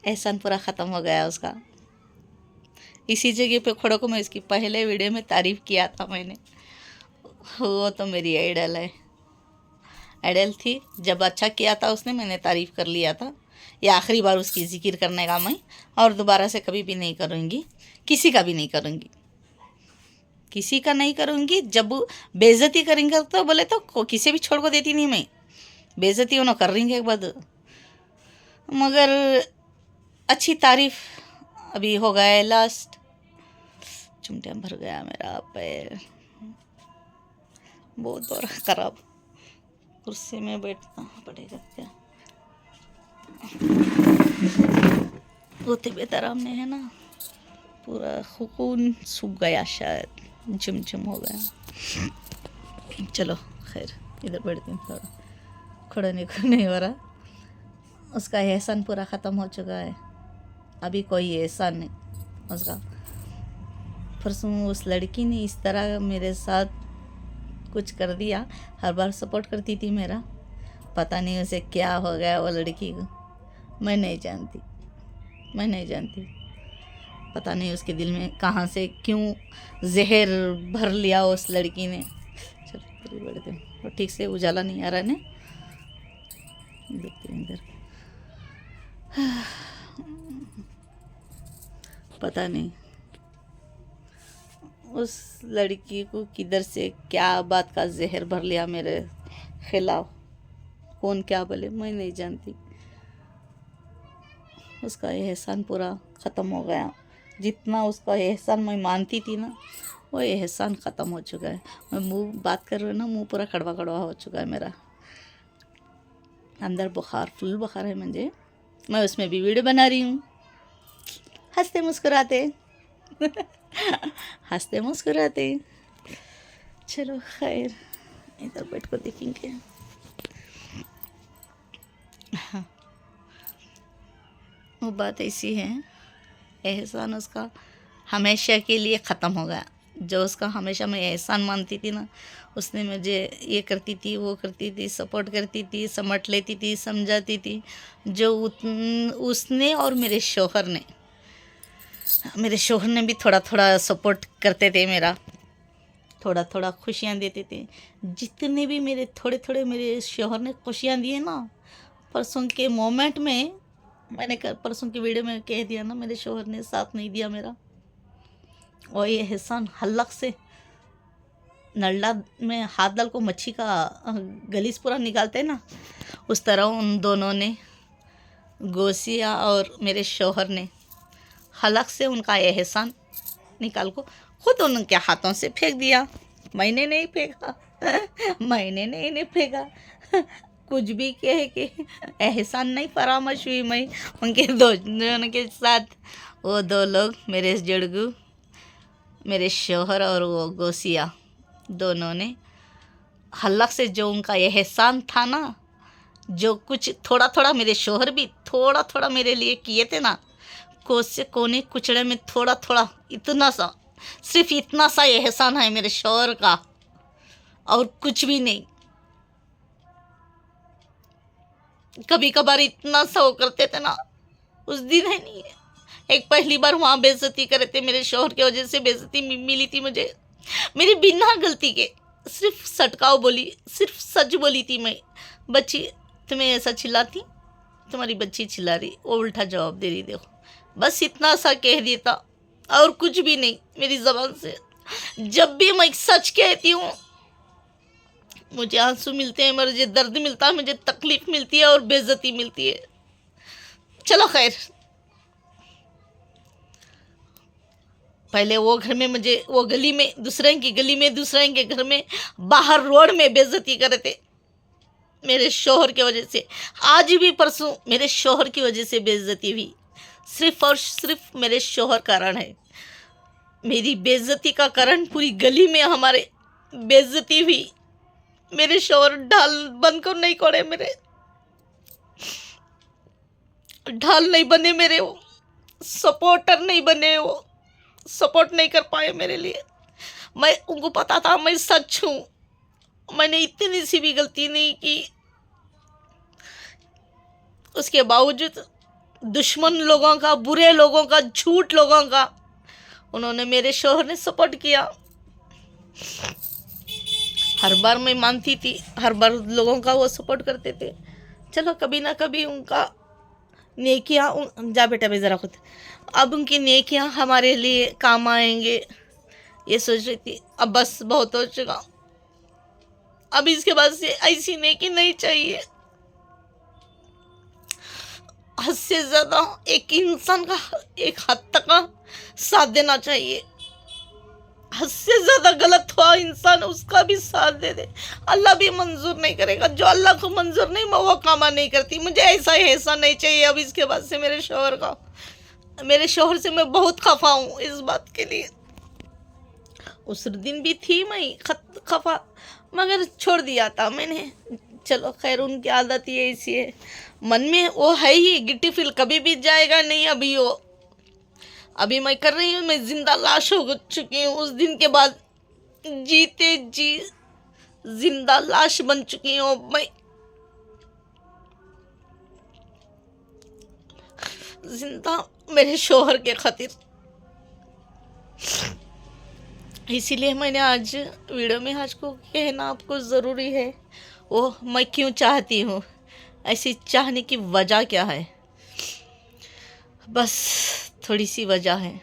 एहसान पूरा ख़त्म हो गया उसका। इसी जगह पे खड़ो को मैं इसकी पहले वीडियो में तारीफ़ किया था मैंने। वो तो मेरी आइडल है, आइडल थी। जब अच्छा किया था उसने, मैंने तारीफ़ कर लिया था। ये आखिरी बार उसकी जिक्र करने का मैं, और दोबारा से कभी भी नहीं करूँगी, किसी का भी नहीं करूँगी, किसी का नहीं करूँगी। जब बेइज्जती करेंगे तो बोले तो किसी भी छोड़ को देती नहीं मैं, बेइज्जती उन्होंने कर रही है एक बाद। मगर अच्छी तारीफ़ अभी हो गया लास्ट। चुमटियाँ भर गया मेरा पैर, बहुत और ख़राब। कुर्सी में बैठना पड़ेगा क्या, वो तबीयत आराम नहीं है ना, पूरा खून सूख गया, शायद झुमझुम हो गया। चलो खैर इधर बैठती हूँ, थोड़ा खड़ने को नहीं हो रहा। उसका एहसान पूरा ख़त्म हो चुका है, अभी कोई एहसान नहीं उसका। परसों उस लड़की ने इस तरह मेरे साथ कुछ कर दिया। हर बार सपोर्ट करती थी मेरा, पता नहीं उसे क्या हो गया वो लड़की को, मैं नहीं जानती, मैं नहीं जानती। पता नहीं उसके दिल में कहाँ से क्यों जहर भर लिया उस लड़की ने। चलो पूरी बढ़ते हैं, और ठीक से उजाला नहीं आ रहा ने, देखते हैं इधर। पता नहीं उस लड़की को किधर से क्या बात का जहर भर लिया मेरे खिलाफ, कौन क्या बोले मैं नहीं जानती। उसका एहसान पूरा ख़त्म हो गया। जितना उसका एहसान मैं मानती थी ना, वो एहसान ख़त्म हो चुका है। मैं मुँह बात कर रही हूँ ना, मुँह पूरा कड़वा कड़वा हो चुका है मेरा, अंदर बुखार, फुल बुखार है मुझे। मैं उसमें भी वीडियो बना रही हूँ, हंसते मुस्कुराते हंसते मुस्कुराते। चलो खैर इधर बैठ कर देखेंगे। हाँ, वो बात ऐसी है, एहसान उसका हमेशा के लिए ख़त्म हो गया। जो उसका हमेशा मैं एहसान मानती थी ना, उसने मुझे ये करती थी, वो करती थी, सपोर्ट करती थी, समझ लेती थी, समझाती थी। जो उसने और मेरे शोहर ने भी थोड़ा थोड़ा सपोर्ट करते थे मेरा, थोड़ा थोड़ा खुशियाँ देते थे। जितने भी मेरे थोड़े थोड़े मेरे शोहर ने खुशियाँ दिए ना, परसों के मोमेंट में मैंने परसों की वीडियो में कह दिया ना, मेरे शोहर ने साथ नहीं दिया मेरा। और ये एहसान हल्लक से नल्ला में हाथ डाल को मच्छी का गलीस पूरा निकालते ना, उस तरह उन दोनों ने, गोसिया और मेरे शोहर ने, हल्लक से उनका एहसान निकाल को खुद उनके हाथों से फेंक दिया। मैंने नहीं फेंका मैंने नहीं फेंका। कुछ भी कहे कि एहसान नहीं फरामश हुई मैं उनके दोनों के साथ। वो दो लोग मेरे जुड़गू, मेरे शोहर और वो गोसिया, दोनों ने हल्लक से जो उनका एहसान था ना, जो कुछ थोड़ा थोड़ा मेरे शोहर भी थोड़ा थोड़ा मेरे लिए किए थे ना, कोसे कोने कुचड़े में थोड़ा थोड़ा, इतना सा, सिर्फ इतना सा एहसान है मेरे शोहर का, और कुछ भी नहीं। कभी कभार इतना सा वो करते थे ना, उस दिन है नहीं, एक पहली बार वहाँ बेइज्जती करे थे, मेरे शोहर की वजह से बेइज्जती मिली थी मुझे, मेरी बिना गलती के। सिर्फ सटकाव बोली, सिर्फ सच बोली थी मैं, बच्ची तुम्हें ऐसा चिल्लाती, तुम्हारी बच्ची चिल्ला रही, वो उल्टा जवाब दे रही, देखो बस इतना सा कह देता, और कुछ भी नहीं मेरी ज़बान से। जब भी मैं सच कहती हूँ मुझे आंसू मिलते हैं, मुझे दर्द मिलता है, मुझे तकलीफ मिलती है और बेइज्जती मिलती है। चलो खैर, पहले वो घर में मुझे, वो गली में, दूसरे की गली में, दूसरे के घर में, बाहर रोड में बेइज्जती करे थे मेरे शोहर की वजह से। आज भी परसों मेरे शोहर की वजह से बेइज्जती हुई, सिर्फ और सिर्फ मेरे शोहर कारण है। मेरी बेइज्जती का कारण पूरी गली में हमारे बेइज्जती हुई। मेरे शोहर ढाल बनकर नहीं कोड़े, मेरे ढाल नहीं बने, मेरे वो सपोर्टर नहीं बने, वो सपोर्ट नहीं कर पाए मेरे लिए। मैं उनको पता था मैं सच हूँ, मैंने इतनी सी भी गलती नहीं की, उसके बावजूद दुश्मन लोगों का, बुरे लोगों का, झूठ लोगों का उन्होंने, मेरे शोहर ने सपोर्ट किया। हर बार मैं मानती थी, हर बार लोगों का वो सपोर्ट करते थे। चलो कभी ना कभी उनका नेकियां, जा बेटा मैं ज़रा खुद, अब उनकी नेकियां हमारे लिए काम आएंगे, ये सोच रही थी। अब बस बहुत हो चुका, अब इसके बाद से ऐसी नेकी नहीं चाहिए। हद से ज़्यादा एक इंसान का एक हद तक का साथ देना चाहिए। हद से ज़्यादा गलत हुआ इंसान, उसका भी साथ दे दे, अल्लाह भी मंजूर नहीं करेगा। जो अल्लाह को मंजूर नहीं, मैं वो कामा नहीं करती। मुझे ऐसा नहीं चाहिए अब इसके बाद से मेरे शोहर का। मेरे शोहर से मैं बहुत खफा हूँ इस बात के लिए। उस दिन भी थी मैं खफा, मगर छोड़ दिया था मैंने। चलो खैर, उनकी आदत ही ऐसी है, मन में वो है ही, गिट्टी फील कभी भी जाएगा नहीं। अभी वो, अभी मैं कर रही हूँ, मैं जिंदा लाश हो चुकी हूँ। उस दिन के बाद जीते जी जिंदा लाश बन चुकी हूँ मैं, जिंदा मेरे शोहर के खातिर। इसीलिए मैंने आज वीडियो में आज को कहना आपको ज़रूरी है, वो मैं क्यों चाहती हूँ, ऐसी चाहने की वजह क्या है। बस थोड़ी सी वजह है,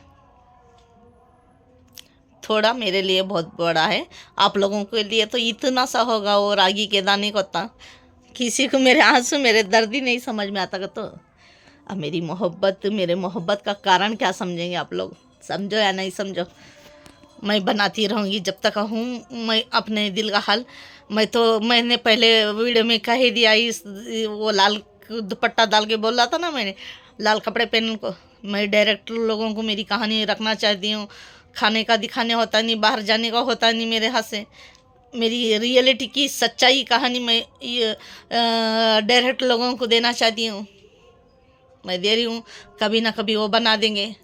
थोड़ा मेरे लिए बहुत बड़ा है, आप लोगों के लिए तो इतना सा होगा वो रागी के दाने को था। किसी को मेरे आंसू, मेरे दर्द ही नहीं समझ में आता। तो अब मेरी मोहब्बत, मेरे मोहब्बत का कारण क्या समझेंगे आप लोग, समझो या नहीं समझो, मैं बनाती रहूँगी जब तक हूँ मैं अपने दिल का हाल। मैंने पहले वीडियो में कह ही दिया, इस वो लाल दुपट्टा डाल के बोल रहा था ना मैंने, लाल कपड़े पहन को। मैं डायरेक्टर लोगों को मेरी कहानी रखना चाहती हूँ, खाने का दिखाने होता नहीं, बाहर जाने का होता नहीं मेरे हाथ से। मेरी रियलिटी की सच्चाई कहानी मैं ये डायरेक्ट लोगों को देना चाहती हूँ, मैं दे रही हूँ। कभी ना कभी वो बना देंगे।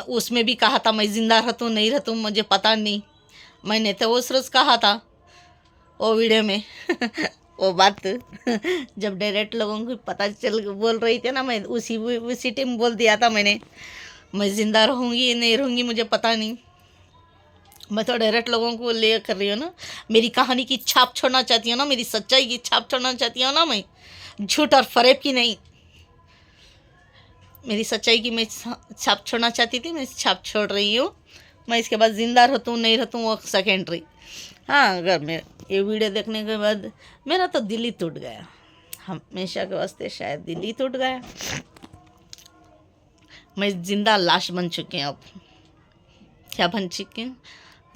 उसमें भी कहा था मैं ज़िंदा रहतूँ नहीं रहतूँ मुझे पता नहीं, मैंने तो उस रोज़ कहा था वो वीडियो में वो बात जब डायरेक्ट लोगों को पता चल बोल रही थी ना, मैं उसी टाइम बोल दिया था मैंने, मैं ज़िंदा रहूँगी नहीं रहूँगी मुझे पता नहीं। मैं तो डायरेक्ट लोगों को ले कर रही हूँ ना, मेरी कहानी की छाप छोड़ना चाहती हूँ ना, मेरी सच्चाई की छाप छोड़ना चाहती हूँ ना, मैं झूठ और फरेब की नहीं, मेरी सच्चाई की मैं छाप छोड़ना चाहती थी, मैं छाप छोड़ रही हूँ। मैं इसके बाद ज़िंदा रहतूँ नहीं रहतूँ वो सेकेंडरी। हाँ, अगर मैं ये वीडियो देखने के बाद मेरा तो दिल ही टूट गया, हमेशा के वास्ते शायद दिल ही टूट गया। मैं ज़िंदा लाश बन चुकी हूँ। अब क्या बन चुकी हूँ?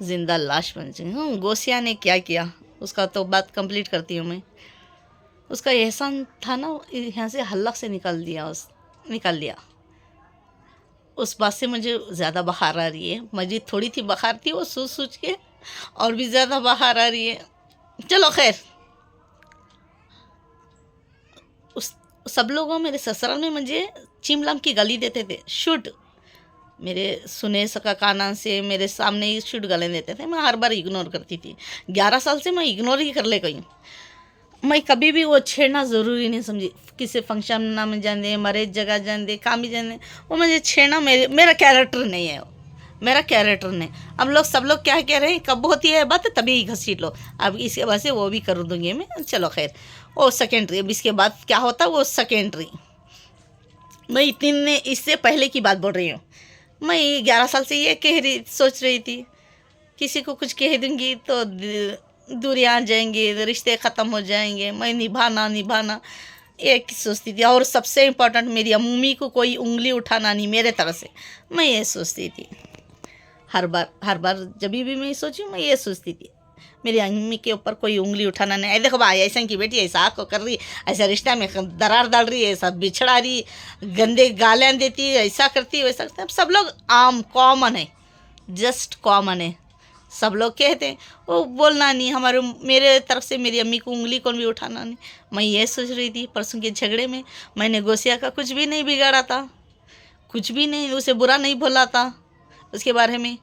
ज़िंदा लाश बन चुकी हूँ। गोसिया ने क्या किया उसका तो बात कंप्लीट करती हूँ मैं। उसका एहसान था ना, यहाँ से हल्लक से निकाल लिया। उस बात से मुझे ज़्यादा बहार आ रही है। मुझे थोड़ी थी बहार थी, वो सूझ के और भी ज़्यादा बहार आ रही है। चलो खैर, उस सब लोगों मेरे ससुराल में मुझे चिमलम की गाली देते थे, शुड। मेरे सुने सका काना से मेरे सामने ही शुड गाली देते थे, मैं हर बार इग्नोर करती थी। 11 साल से मैं इग्नोर ही कर ले गई हूँ। मैं कभी भी वो छेड़ना ज़रूरी नहीं समझी। किसी फंक्शन ना में जाने, मरेज जगह जाने, काम भी जाने, वो मुझे छेड़ना मेरा कैरेक्टर नहीं है, वो मेरा कैरेक्टर नहीं। अब लोग सब लोग क्या कह रहे हैं, कब होती है बात तभी घसीट लो। अब इसके बाद से वो भी कर दूंगी मैं, चलो खैर वो सेकेंडरी। अब इसके बाद क्या होता वो सेकेंडरी। मैं इतने इससे पहले की बात बोल रही हूँ। मैं 11 साल से ये सोच रही थी, किसी को कुछ कह दूंगी तो दूरियां आ जाएंगी, रिश्ते ख़त्म हो जाएंगे, मैं निभाना एक सोचती थी। और सबसे इम्पोर्टेंट, मेरी अम्मी को कोई उंगली उठाना नहीं मेरे तरफ से, मैं ये सोचती थी। हर बार जब भी मैं सोची, मैं ये सोचती थी मेरी अम्मी के ऊपर कोई उंगली उठाना नहीं। देखो भाई, ऐसा की बेटी ऐसा को कर रही, ऐसा रिश्ता में दरार डाल रही है, ऐसा बिछड़ा रही, गंदे गालियाँ देती, ऐसा करती वैसा करती। सब लोग आम कॉमन है, जस्ट कॉमन है। सब लोग कहते हैं वो बोलना नहीं, मेरे तरफ से मेरी अम्मी को उंगली कौन भी उठाना नहीं। मैं ये सोच रही थी। परसों के झगड़े में मैंने गोसिया का कुछ भी नहीं बिगाड़ा था, कुछ भी नहीं, उसे बुरा नहीं बोला था उसके बारे में।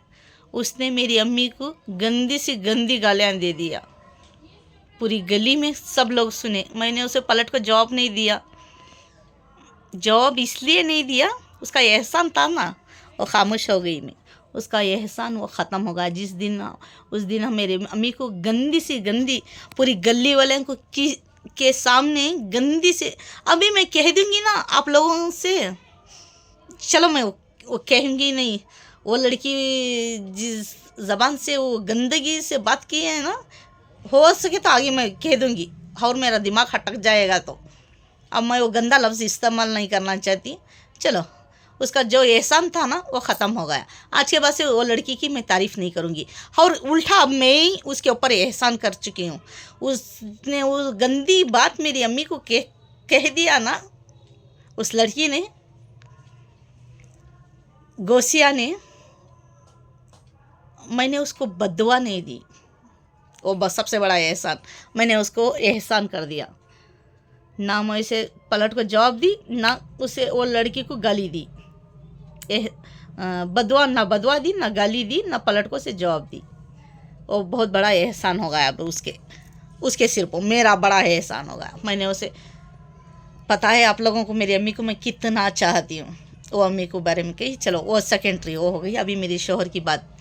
उसने मेरी अम्मी को गंदी सी गंदी गालियाँ दे दिया, पूरी गली में सब लोग सुने। मैंने उसे पलट कर जवाब नहीं दिया। जवाब इसलिए नहीं दिया, उसका एहसान था ना, वो खामोश हो गई मैं। उसका एहसान वो ख़त्म होगा जिस दिन, उस दिन हम मेरे अम्मी को गंदी सी गंदी पूरी गली वाले को के सामने गंदी से, अभी मैं कह दूंगी ना आप लोगों से, चलो मैं वो कहूँगी नहीं। वो लड़की जिस ज़बान से वो गंदगी से बात की है ना, हो सके तो आगे मैं कह दूँगी, और मेरा दिमाग हटक जाएगा तो अब मैं वो गंदा लफ्ज़ इस्तेमाल नहीं करना चाहती। चलो, उसका जो एहसान था ना वो ख़त्म हो गया। आज के बाद से वो लड़की की मैं तारीफ़ नहीं करूँगी, और उल्टा अब मैं ही उसके ऊपर एहसान कर चुकी हूँ। उसने वो गंदी बात मेरी अम्मी को कह दिया ना, उस लड़की ने, गोसिया ने, मैंने उसको बद्दुआ नहीं दी। वो बस सबसे बड़ा एहसान, मैंने उसको एहसान कर दिया। ना मैं उसे पलट को जवाब दी, ना उसे वो लड़की को गाली दी। ना बदवा दी, ना गाली दी, ना पलट को से जवाब दी। वो बहुत बड़ा एहसान हो गया अब उसके सिर पर, मेरा बड़ा एहसान हो गया। मैंने उसे, पता है आप लोगों को मेरी अम्मी को मैं कितना चाहती हूँ। वो अम्मी को बारे में कही, चलो वो सेकेंडरी, वो हो गई। अभी मेरे शौहर की बात,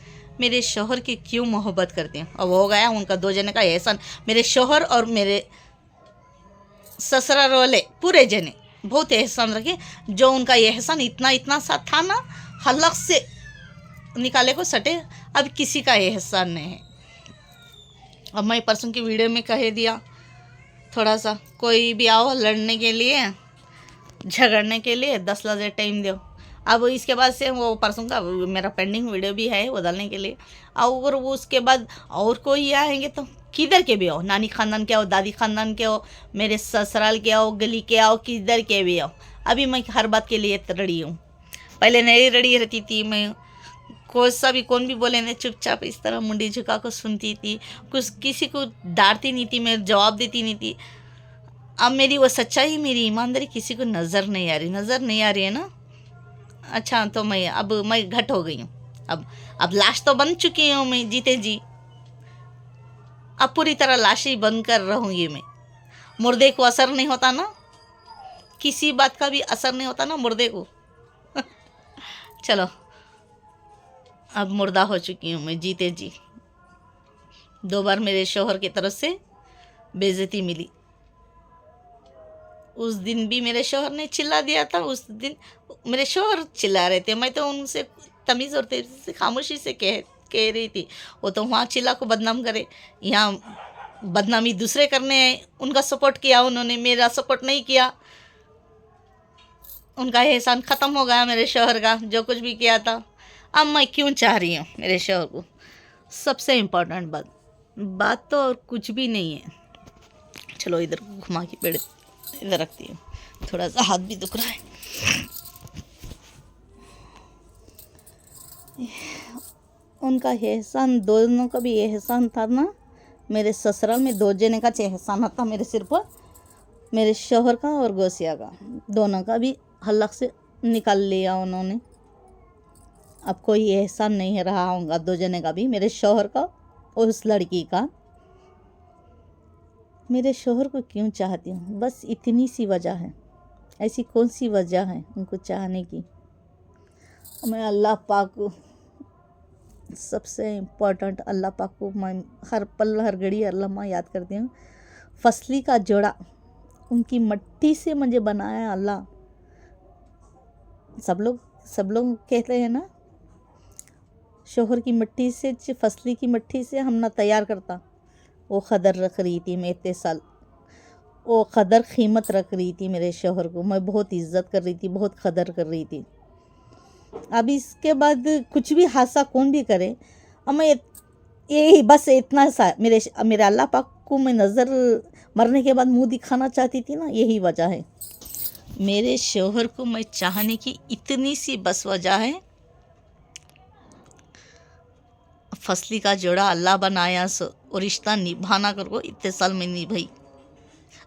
मेरे शौहर की क्यों मोहब्बत करती हूँ, अब हो गया उनका 2 जने का एहसान। मेरे शौहर और मेरे ससुराल वाले पूरे जने बहुत एहसान रखे। जो उनका एहसान इतना सा था ना, हलक से निकाले को सटे, अब किसी का एहसान नहीं है। अब मैं परसों की वीडियो में कह दिया, थोड़ा सा कोई भी आओ लड़ने के लिए, झगड़ने के लिए 10 लफ्ज़ टाइम दो। अब इसके बाद से वो परसों का मेरा पेंडिंग वीडियो भी है वो डालने के लिए। और वो उसके बाद और कोई आएंगे तो किधर के भी हो, नानी ख़ानदान के हो, दादी ख़ानदान के हो, मेरे ससुराल के हो, गली के हो, किधर के भी हो, अभी मैं हर बात के लिए रड़ी हूँ। पहले नहीं रड़ी रहती थी मैं, कौन भी बोले ना, चुपचाप इस तरह मुंडी झुका कर सुनती थी, कुछ किसी को डांटती नहीं थी, मैं जवाब देती नहीं थी। अब मेरी वो सच्चाई, मेरी ईमानदारी किसी को नज़र नहीं आ रही है ना। अच्छा, तो मैं घट हो गई हूँ। अब लाश तो बन चुकी हूँ मैं जीते जी, अब पूरी तरह लाश ही बन कर रहूँगी मैं। मुर्दे को असर नहीं होता ना, किसी बात का भी असर नहीं होता ना मुर्दे को। चलो, अब मुर्दा हो चुकी हूँ मैं जीते जी। 2 बार मेरे शौहर की तरफ से बेइज्जती मिली। उस दिन भी मेरे शौहर ने चिल्ला दिया था। उस दिन मेरे शौहर चिल्ला रहे थे, मैं तो उनसे तमीज़ और तेज़ी से खामोशी से कह रही थी। वो तो वहाँ चिल्ला को बदनाम करे, यहाँ बदनामी दूसरे करने हैं। उनका सपोर्ट किया उन्होंने, मेरा सपोर्ट नहीं किया। उनका एहसान ख़त्म हो गया मेरे शौहर का, जो कुछ भी किया था। अब मैं क्यों चाह रही हूँ मेरे शौहर को, सबसे इम्पोर्टेंट बात तो और कुछ भी नहीं है। चलो इधर घुमा के पेड़ इधर रखती हूँ, थोड़ा सा हाथ भी दुख रहा है। उनका एहसान, दोनों का भी एहसान था ना, मेरे ससुराल में 2 जने का एहसान था मेरे सिर पर, मेरे शौहर का और गौसिया का, दोनों का भी हल्क से निकाल लिया उन्होंने। अब कोई एहसान नहीं रहा होगा 2 जने का भी, मेरे शौहर का और उस लड़की का। मेरे शौहर को क्यों चाहती हूँ, बस इतनी सी वजह है। ऐसी कौन सी वजह है उनको चाहने की। मैं अल्लाह पाक को, सबसे इम्पोर्टेंट अल्लाह पाक को मैं हर पल हर घड़ी हर लम्हा याद करती हूँ। फसली का जोड़ा उनकी मट्टी से मुझे बनाया अल्लाह। सब लोग कहते हैं ना, शौहर की मिट्टी से, फसली की मिट्टी से हम ना तैयार करता। वो कदर रख रही थी मैं इतने साल, वो कदर कीमत रख रही थी मेरे शौहर को। मैं बहुत इज्जत कर रही थी, बहुत कदर कर रही थी। अब इसके बाद कुछ भी हादसा कौन भी करे, अब मैं यही बस इतना सा, मेरे अल्लाह पाक को मैं नज़र मरने के बाद मुंह दिखाना चाहती थी ना, यही वजह है। मेरे शौहर को मैं चाहने की इतनी सी बस वजह है, फसली का जोड़ा अल्लाह बनाया सो, और रिश्ता निभाना करो इतने साल में निभाई,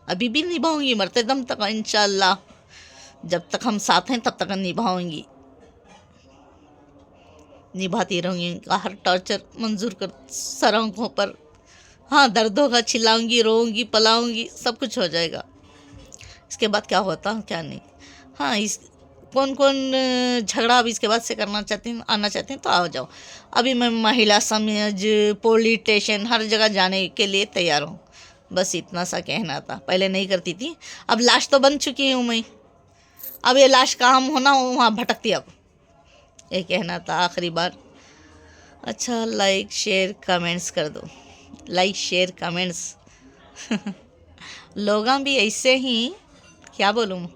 अभी भी निभाऊंगी मरते दम तक इंशाअल्लाह। जब तक हम साथ हैं तब तक निभाऊंगी, निभाती रहूँगी। उनका हर टॉर्चर मंजूर कर सरांखों पर, हाँ दर्द होगा, चिल्लाऊंगी, रोऊंगी, पलाऊंगी, सब कुछ हो जाएगा। इसके बाद क्या होता क्या नहीं। हाँ, इस कौन झगड़ा अब इसके बाद से करना चाहते हैं, आना चाहते हैं तो आ जाओ। अभी मैं महिला समाज, पुलिस स्टेशन, हर जगह जाने के लिए तैयार हूँ। बस इतना सा कहना था। पहले नहीं करती थी, अब लाश तो बन चुकी हूँ मैं। अब ये लाश कहाँ होना वहाँ भटकती, अब ये कहना था आखिरी बार। अच्छा, लाइक शेयर कमेंट्स कर दो, लाइक शेयर कमेंट्स। लोग भी ऐसे ही, क्या बोलूँ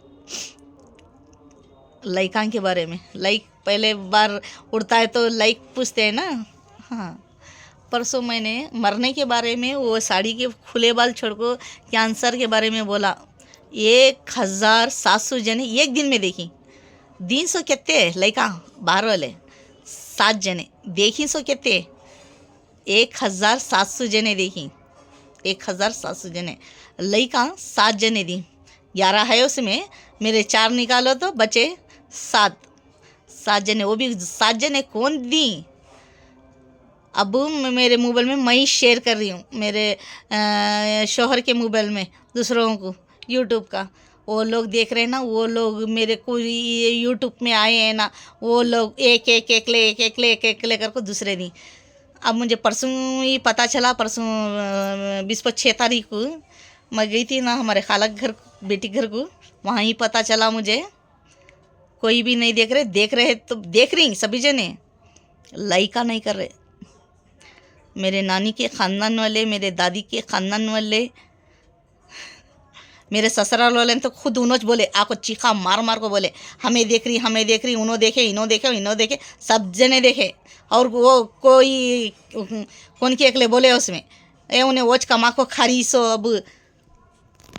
लाइकां के बारे में। लाइक पहले बार उड़ता है तो लाइक पूछते हैं ना। हाँ, परसों मैंने मरने के बारे में, वो साड़ी के खुले बाल छोड़ को कैंसर के बारे में बोला। 1700 जने एक दिन में देखी। दिन सो कितने लड़का बाहर वाले 7 जने देखी, सो कितने 1700 जने देखी। 1700 जने लड़का 7 जने दी, 11 है उसमें, मेरे 4 निकालो तो बचे 7 जने। वो भी 7 जने कौन दी। अब मेरे मोबाइल में मैं ही शेयर कर रही हूँ, मेरे शौहर के मोबाइल में दूसरों को यूट्यूब का। वो लोग देख रहे हैं ना, वो लोग मेरे को यूट्यूब में आए हैं ना, वो लोग एक ले करके दूसरे दिन। अब मुझे परसों ही पता चला, परसों 26 तारीख को मैं गई थी ना हमारे खाला घर, बेटी घर को, वहाँ ही पता चला मुझे। कोई भी नहीं देख रहे तो देख रही सभी जने, लाइका नहीं कर रहे। मेरे नानी के ख़ानदान वाले, मेरे दादी के ख़ानदान वाले, मेरे ससुराल वाले तो खुद उन्होंने बोले, आको चीखा मार मार को बोले, हमें देख रही, उन्हों देखे, इन्हों देखे, सब जने देखे। और वो कोई कौन के अकेले बोले उसमें, ए उन्हें वोच कमा को खारी सो, अब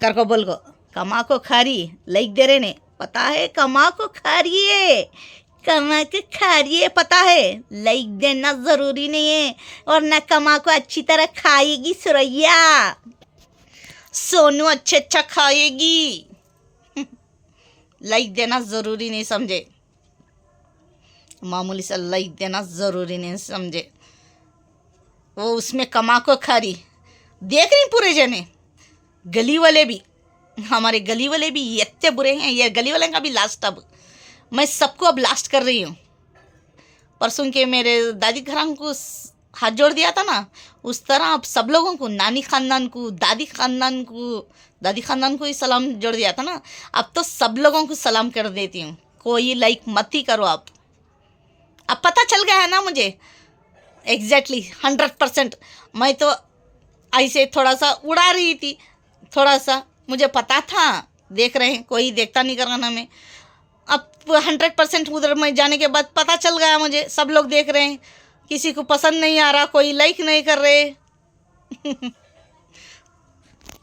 कर को बोल को कमा को खारी लाइक दे रहे ने, पता है कमा को खारी है, कमा के खारिए पता है, लाइक देना ज़रूरी नहीं है। और ना कमा को अच्छी तरह खाएगी सुरैया, सोनू अच्छा खाएगी। लाइक देना ज़रूरी नहीं समझे, मामूली सा लाइक देना ज़रूरी नहीं समझे। वो उसमें कमा को खारी देख रही पूरे जने, गली वाले भी, हमारे गली वाले भी इतने बुरे हैं। ये गली वाले का भी लास्ट, अब मैं सबको अब लास्ट कर रही हूँ। परसों के मेरे दादी घरान को हाथ जोड़ दिया था ना, उस तरह अब सब लोगों को, नानी ख़ानदान को, दादी ख़ानदान को ही सलाम जोड़ दिया था ना, अब तो सब लोगों को सलाम कर देती हूँ। कोई लाइक मत ही करो। अब पता चल गया है ना मुझे एग्जैक्टली 100%। मैं तो ऐसे थोड़ा सा उड़ा रही थी, थोड़ा सा मुझे पता था, देख रहे हैं कोई देखता नहीं करना में। अब 100% उधर मैं जाने के बाद पता चल गया मुझे, सब लोग देख रहे हैं, किसी को पसंद नहीं आ रहा, कोई लाइक नहीं कर रहे।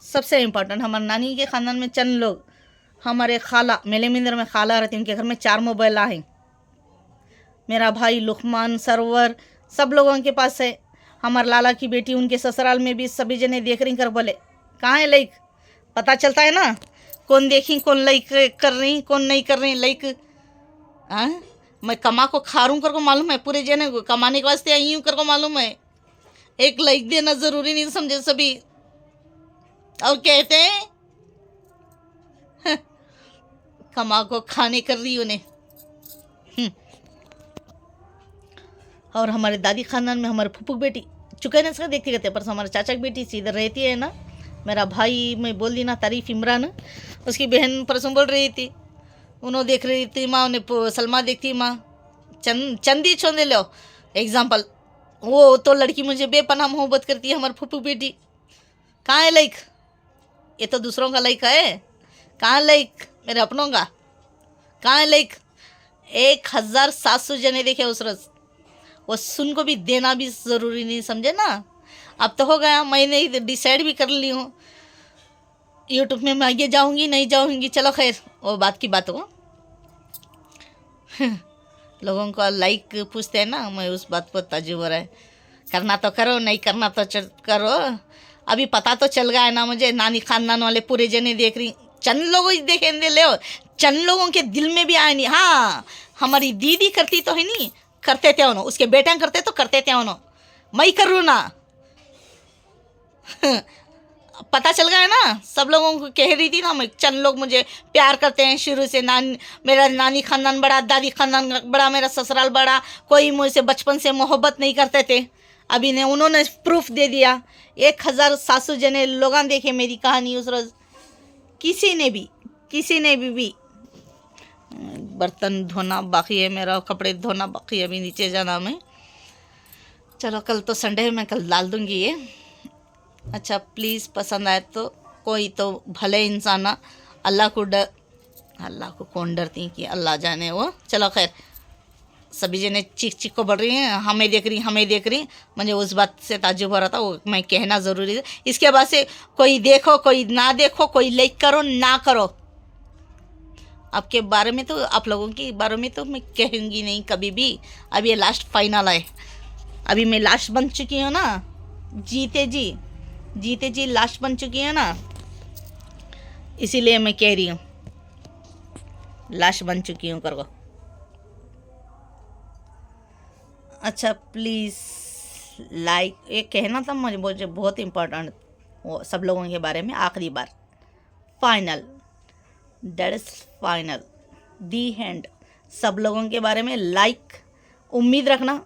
सबसे इम्पोर्टेंट, हमारे नानी के ख़ानदान में चंद लोग, हमारे खाला, मेले मिंदर में खाला रहती, उनके घर में 4 मोबाइल हैं। मेरा भाई लुकमान, सरवर, सब लोगों के पास है। हमार लाला की बेटी उनके ससुराल में भी सभी जने देख रही कर बोले कहाँ है लाइक, पता चलता है ना कौन देखी कौन लाइक कर रही कौन नहीं कर रही लाइक। हाँ, मैं कमा को खा रूँ कर को मालूम है, पूरे जने को कमाने के वास्ते आई हूँ कर को मालूम है। एक लाइक देना ज़रूरी नहीं समझे सभी, और कहते हैं कमा को खाने कर रही उन्हें। और हमारे दादी खानदान में हमारे फूफू की बेटी चुके ना, देखते कहते पर हमारे चाचा की बेटी इधर रहती है ना, मेरा भाई मैं बोल दी ना तारीफ इमरान, उसकी बहन परसों बोल रही थी, उन्होंने देख रही थी माँ, उन्हें सलमा देखती माँ, चंदी छोंदे लो एग्जाम्पल, वो तो लड़की मुझे बेपनाह मोहब्बत करती है हमारी फूफू बेटी। कहाँ है लाइक, ये तो दूसरों का लाइक है, कहाँ लाइक मेरे अपनों का, कहाँ है लाइक। 1700 जने देखे उस रोज, वो सुन को भी देना भी ज़रूरी नहीं समझे ना। अब तो हो गया, मैंने डिसाइड भी कर ली हूँ यूट्यूब में मैं आगे जाऊँगी नहीं जाऊँगी, चलो खैर वो बात की बात हो। लोगों को लाइक पूछते हैं ना, मैं उस बात पर ताज्जुब हो रहा है। करना तो करो, नहीं करना तो करो। अभी पता तो चल गया है ना मुझे, नानी खानदान वाले पूरे जने देख रही, चंद लोगों ही देखे ले, चंद लोगों के दिल में भी आए नहीं। हाँ, हमारी दीदी करती तो है नहीं, करते थे उन्होंने, उसके बेटा करते तो करते थे उन्होंने, मैं करूँ ना। पता चल गया ना, सब लोगों को कह रही थी ना मैं, चंद लोग मुझे प्यार करते हैं शुरू से, मेरा नानी खानदान बड़ा, दादी खानदान बड़ा, मेरा ससुराल बड़ा, कोई मुझसे बचपन से मोहब्बत नहीं करते थे। अभी ने उन्होंने प्रूफ दे दिया, 1700 जने लोग देखे मेरी कहानी उस रोज़। किसी ने भी बर्तन धोना बाकी है मेरा, कपड़े धोना बाकी है, अभी नीचे जाना मैं। चलो कल तो संडे है, मैं कल डाल दूँगी ये। अच्छा प्लीज़ पसंद आए तो, कोई तो भले इंसान, अल्लाह को कौन डरती कि अल्लाह जाने वो। चलो खैर, सभी जने चीख को बढ़ रही हैं, हमें देख रही, मुझे उस बात से ताज्जुब हो रहा था, वो मैं कहना ज़रूरी है। इसके बाद से कोई देखो कोई ना देखो, कोई लाइक करो ना करो, आपके बारे में तो, आप लोगों के बारे में तो मैं कहूँगी नहीं कभी भी। अब ये लास्ट फाइनल है, अभी मैं लास्ट बन चुकी हूँ ना, जीते जी लास्ट बन चुकी है ना, इसीलिए मैं कह रही हूँ लास्ट बन चुकी हूँ करको। अच्छा प्लीज़ लाइक, ये कहना था मुझे बहुत इम्पोर्टेंट, वो सब लोगों के बारे में आखिरी बार, final, that is final, the end. सब लोगों के बारे में लाइक उम्मीद रखना,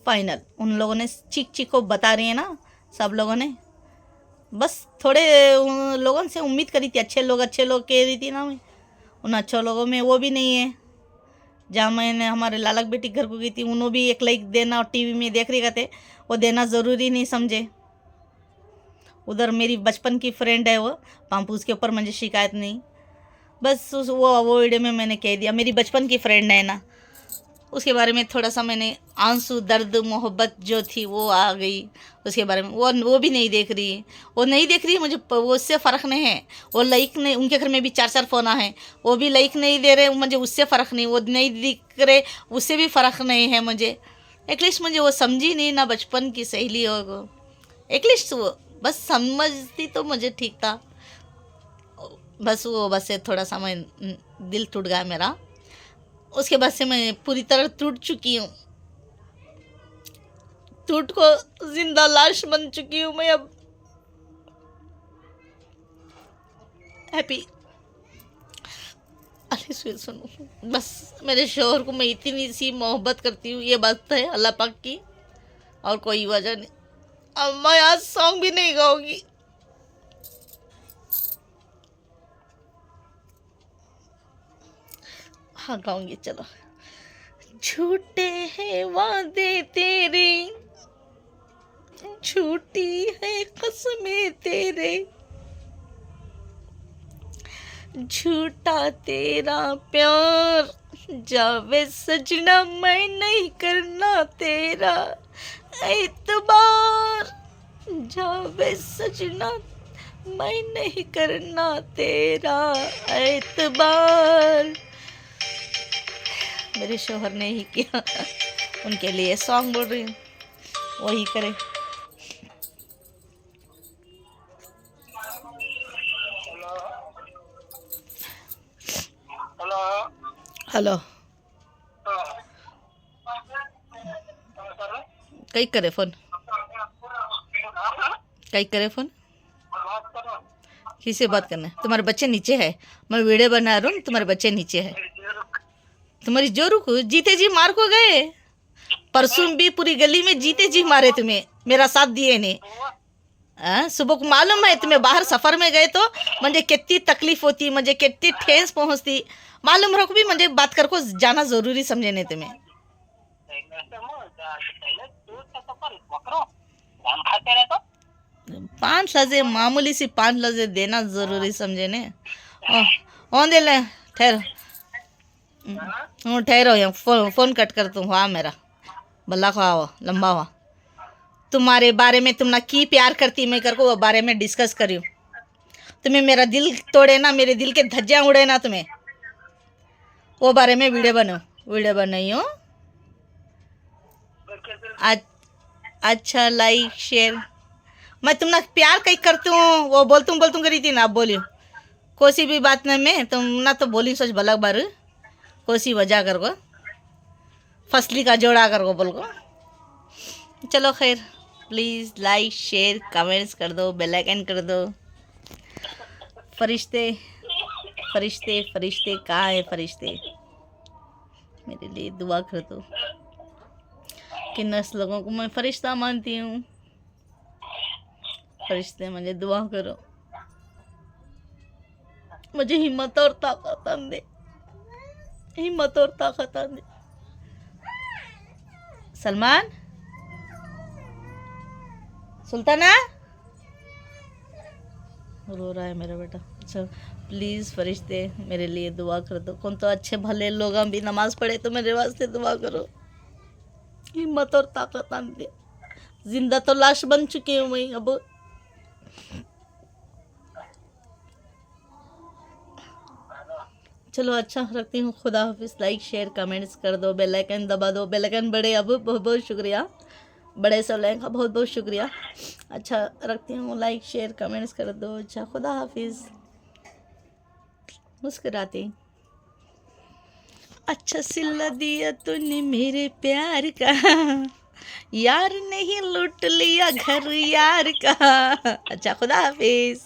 फाइनल। उन लोगों ने चीख को बता रही है ना, सब लोगों ने बस थोड़े उन लोगों से उम्मीद करी थी, अच्छे लोग कह रही थी ना मैं, उन अच्छे लोगों में वो भी नहीं है। जहाँ मैंने हमारे लालक बेटी घर को गई थी, उन्होंने भी एक लाइक देना, और टीवी में देख रहे थे, वो देना ज़रूरी नहीं समझे। उधर मेरी बचपन की फ्रेंड है वो पाम्पूस के ऊपर, मुझे शिकायत नहीं, बस वो वीडियो में मैंने कह दिया, मेरी बचपन की फ्रेंड है ना, उसके बारे में थोड़ा सा मैंने आंसू दर्द मोहब्बत जो थी वो आ गई उसके बारे में। वो भी नहीं देख रही, मुझे वो उससे फ़र्क नहीं है। वो लाइक नहीं, उनके घर में भी 4 फ़ोन हैं, वो भी लाइक नहीं दे रहे, मुझे उससे फ़र्क नहीं, वो नहीं दिख रहे उससे भी फ़र्क नहीं है मुझे। एटलीस्ट मुझे वो समझी नहीं ना, बचपन की सहेली हो, एटलीस्ट वो बस समझती तो मुझे ठीक था। बस थोड़ा सा मैं दिल टूट गया मेरा, उसके बाद से मैं पूरी तरह टूट चुकी हूँ, टूट को जिंदा लाश बन चुकी हूँ मैं अब। हैप्पी अरे सुनो, बस मेरे शोहर को मैं इतनी सी मोहब्बत करती हूँ, ये बात है अल्लाह पाक की, और कोई वजह नहीं। अब मैं आज सॉन्ग भी नहीं गाऊंगी, हाँ गाऊंगी, चलो। झूठे हैं वादे तेरे, झूठी है कसमें तेरे, झूठा तेरा प्यार, जावे सजना मैं नहीं करना तेरा एतबार, जावे सजना मैं नहीं करना तेरा एतबार। मेरे शोहर ने ही किया, उनके लिए सॉन्ग बोल रही हूँ। वही करे। हेलो, कई करे फ़ोन, कई करे फ़ोन, किससे बात करना है? तुम्हारे बच्चे नीचे है, मैं वीडियो बना रहा हूँ, तुम्हारे बच्चे नीचे है। तुम्हारी जो रुको जीते जी मार को गए, परसों भी पूरी गली में जीते जी मारे तुम्हें, मेरा साथ दिए नहीं। सुबह को मालूम है तुम्हें बाहर सफ़र में गए तो मुझे कितनी तकलीफ होती, मुझे कितनी ठेस पहुँचती, मालूम रखो भी मुझे बात कर को जाना ज़रूरी समझे नहीं तुम्हें। 5 लजे मामूली सी 5 लजे देना ज़रूरी समझे ने। दे ले, ठहरो, ठहरो, यहाँ फ़ोन कट कर तू। हाँ मेरा बल्ला को आओ लंबा हुआ, तुम्हारे बारे में तुम ना की प्यार करती मैं कर को वो बारे में डिस्कस करी। तुम्हें मेरा दिल तोड़े ना, मेरे दिल के धज्जियाँ उड़े ना तुम्हें, वो बारे में वीडियो बनाई हो। अच्छा लाइक शेयर, मैं तुम ना प्यार कहीं करती हूँ, वो बोलतूँ करी थी ना, आप बोलियो कोसी भी बात न में तुम ना तो बोली सोच भला बार कोसी वजह कर को फसली का जोड़ा कर को बोल को। चलो खैर, प्लीज़ लाइक शेयर कमेंट्स कर दो, बेल आइकन कर दो। फरिश्ते फरिश्ते फरिश्ते कहाँ है फरिश्ते? मेरे लिए दुआ कर दो कि नस लोगों को मैं फरिश्ता मानती हूँ। फरिश्ते मुझे दुआ करो, मुझे हिम्मत और ताकत दे, हिम्मत और ताकत दे। सलमान, सुल्ताना रो रहा है मेरा बेटा। अच्छा प्लीज़ फरिश्ते मेरे लिए दुआ कर दो। कौन तो अच्छे भले लोग भी नमाज पढ़े तो मेरे वास्ते दुआ करो, हिम्मत और ताकत दे। जिंदा तो लाश बन चुकी हूँ मैं अब। चलो अच्छा रखती हूँ, खुदा हाफिज़। लाइक शेयर कमेंट्स कर दो, बेल आइकन दबा दो। बेल आइकन बड़े अब बहुत बहुत शुक्रिया, बड़े सलें का बहुत बहुत शुक्रिया। अच्छा रखती हूँ, लाइक शेयर कमेंट्स कर दो। अच्छा खुदा हाफिज़। मुस्कुराती, अच्छा सिला दिया तूने मेरे प्यार का, यार नहीं लूट लिया घर यार का। अच्छा खुदा हाफिज़।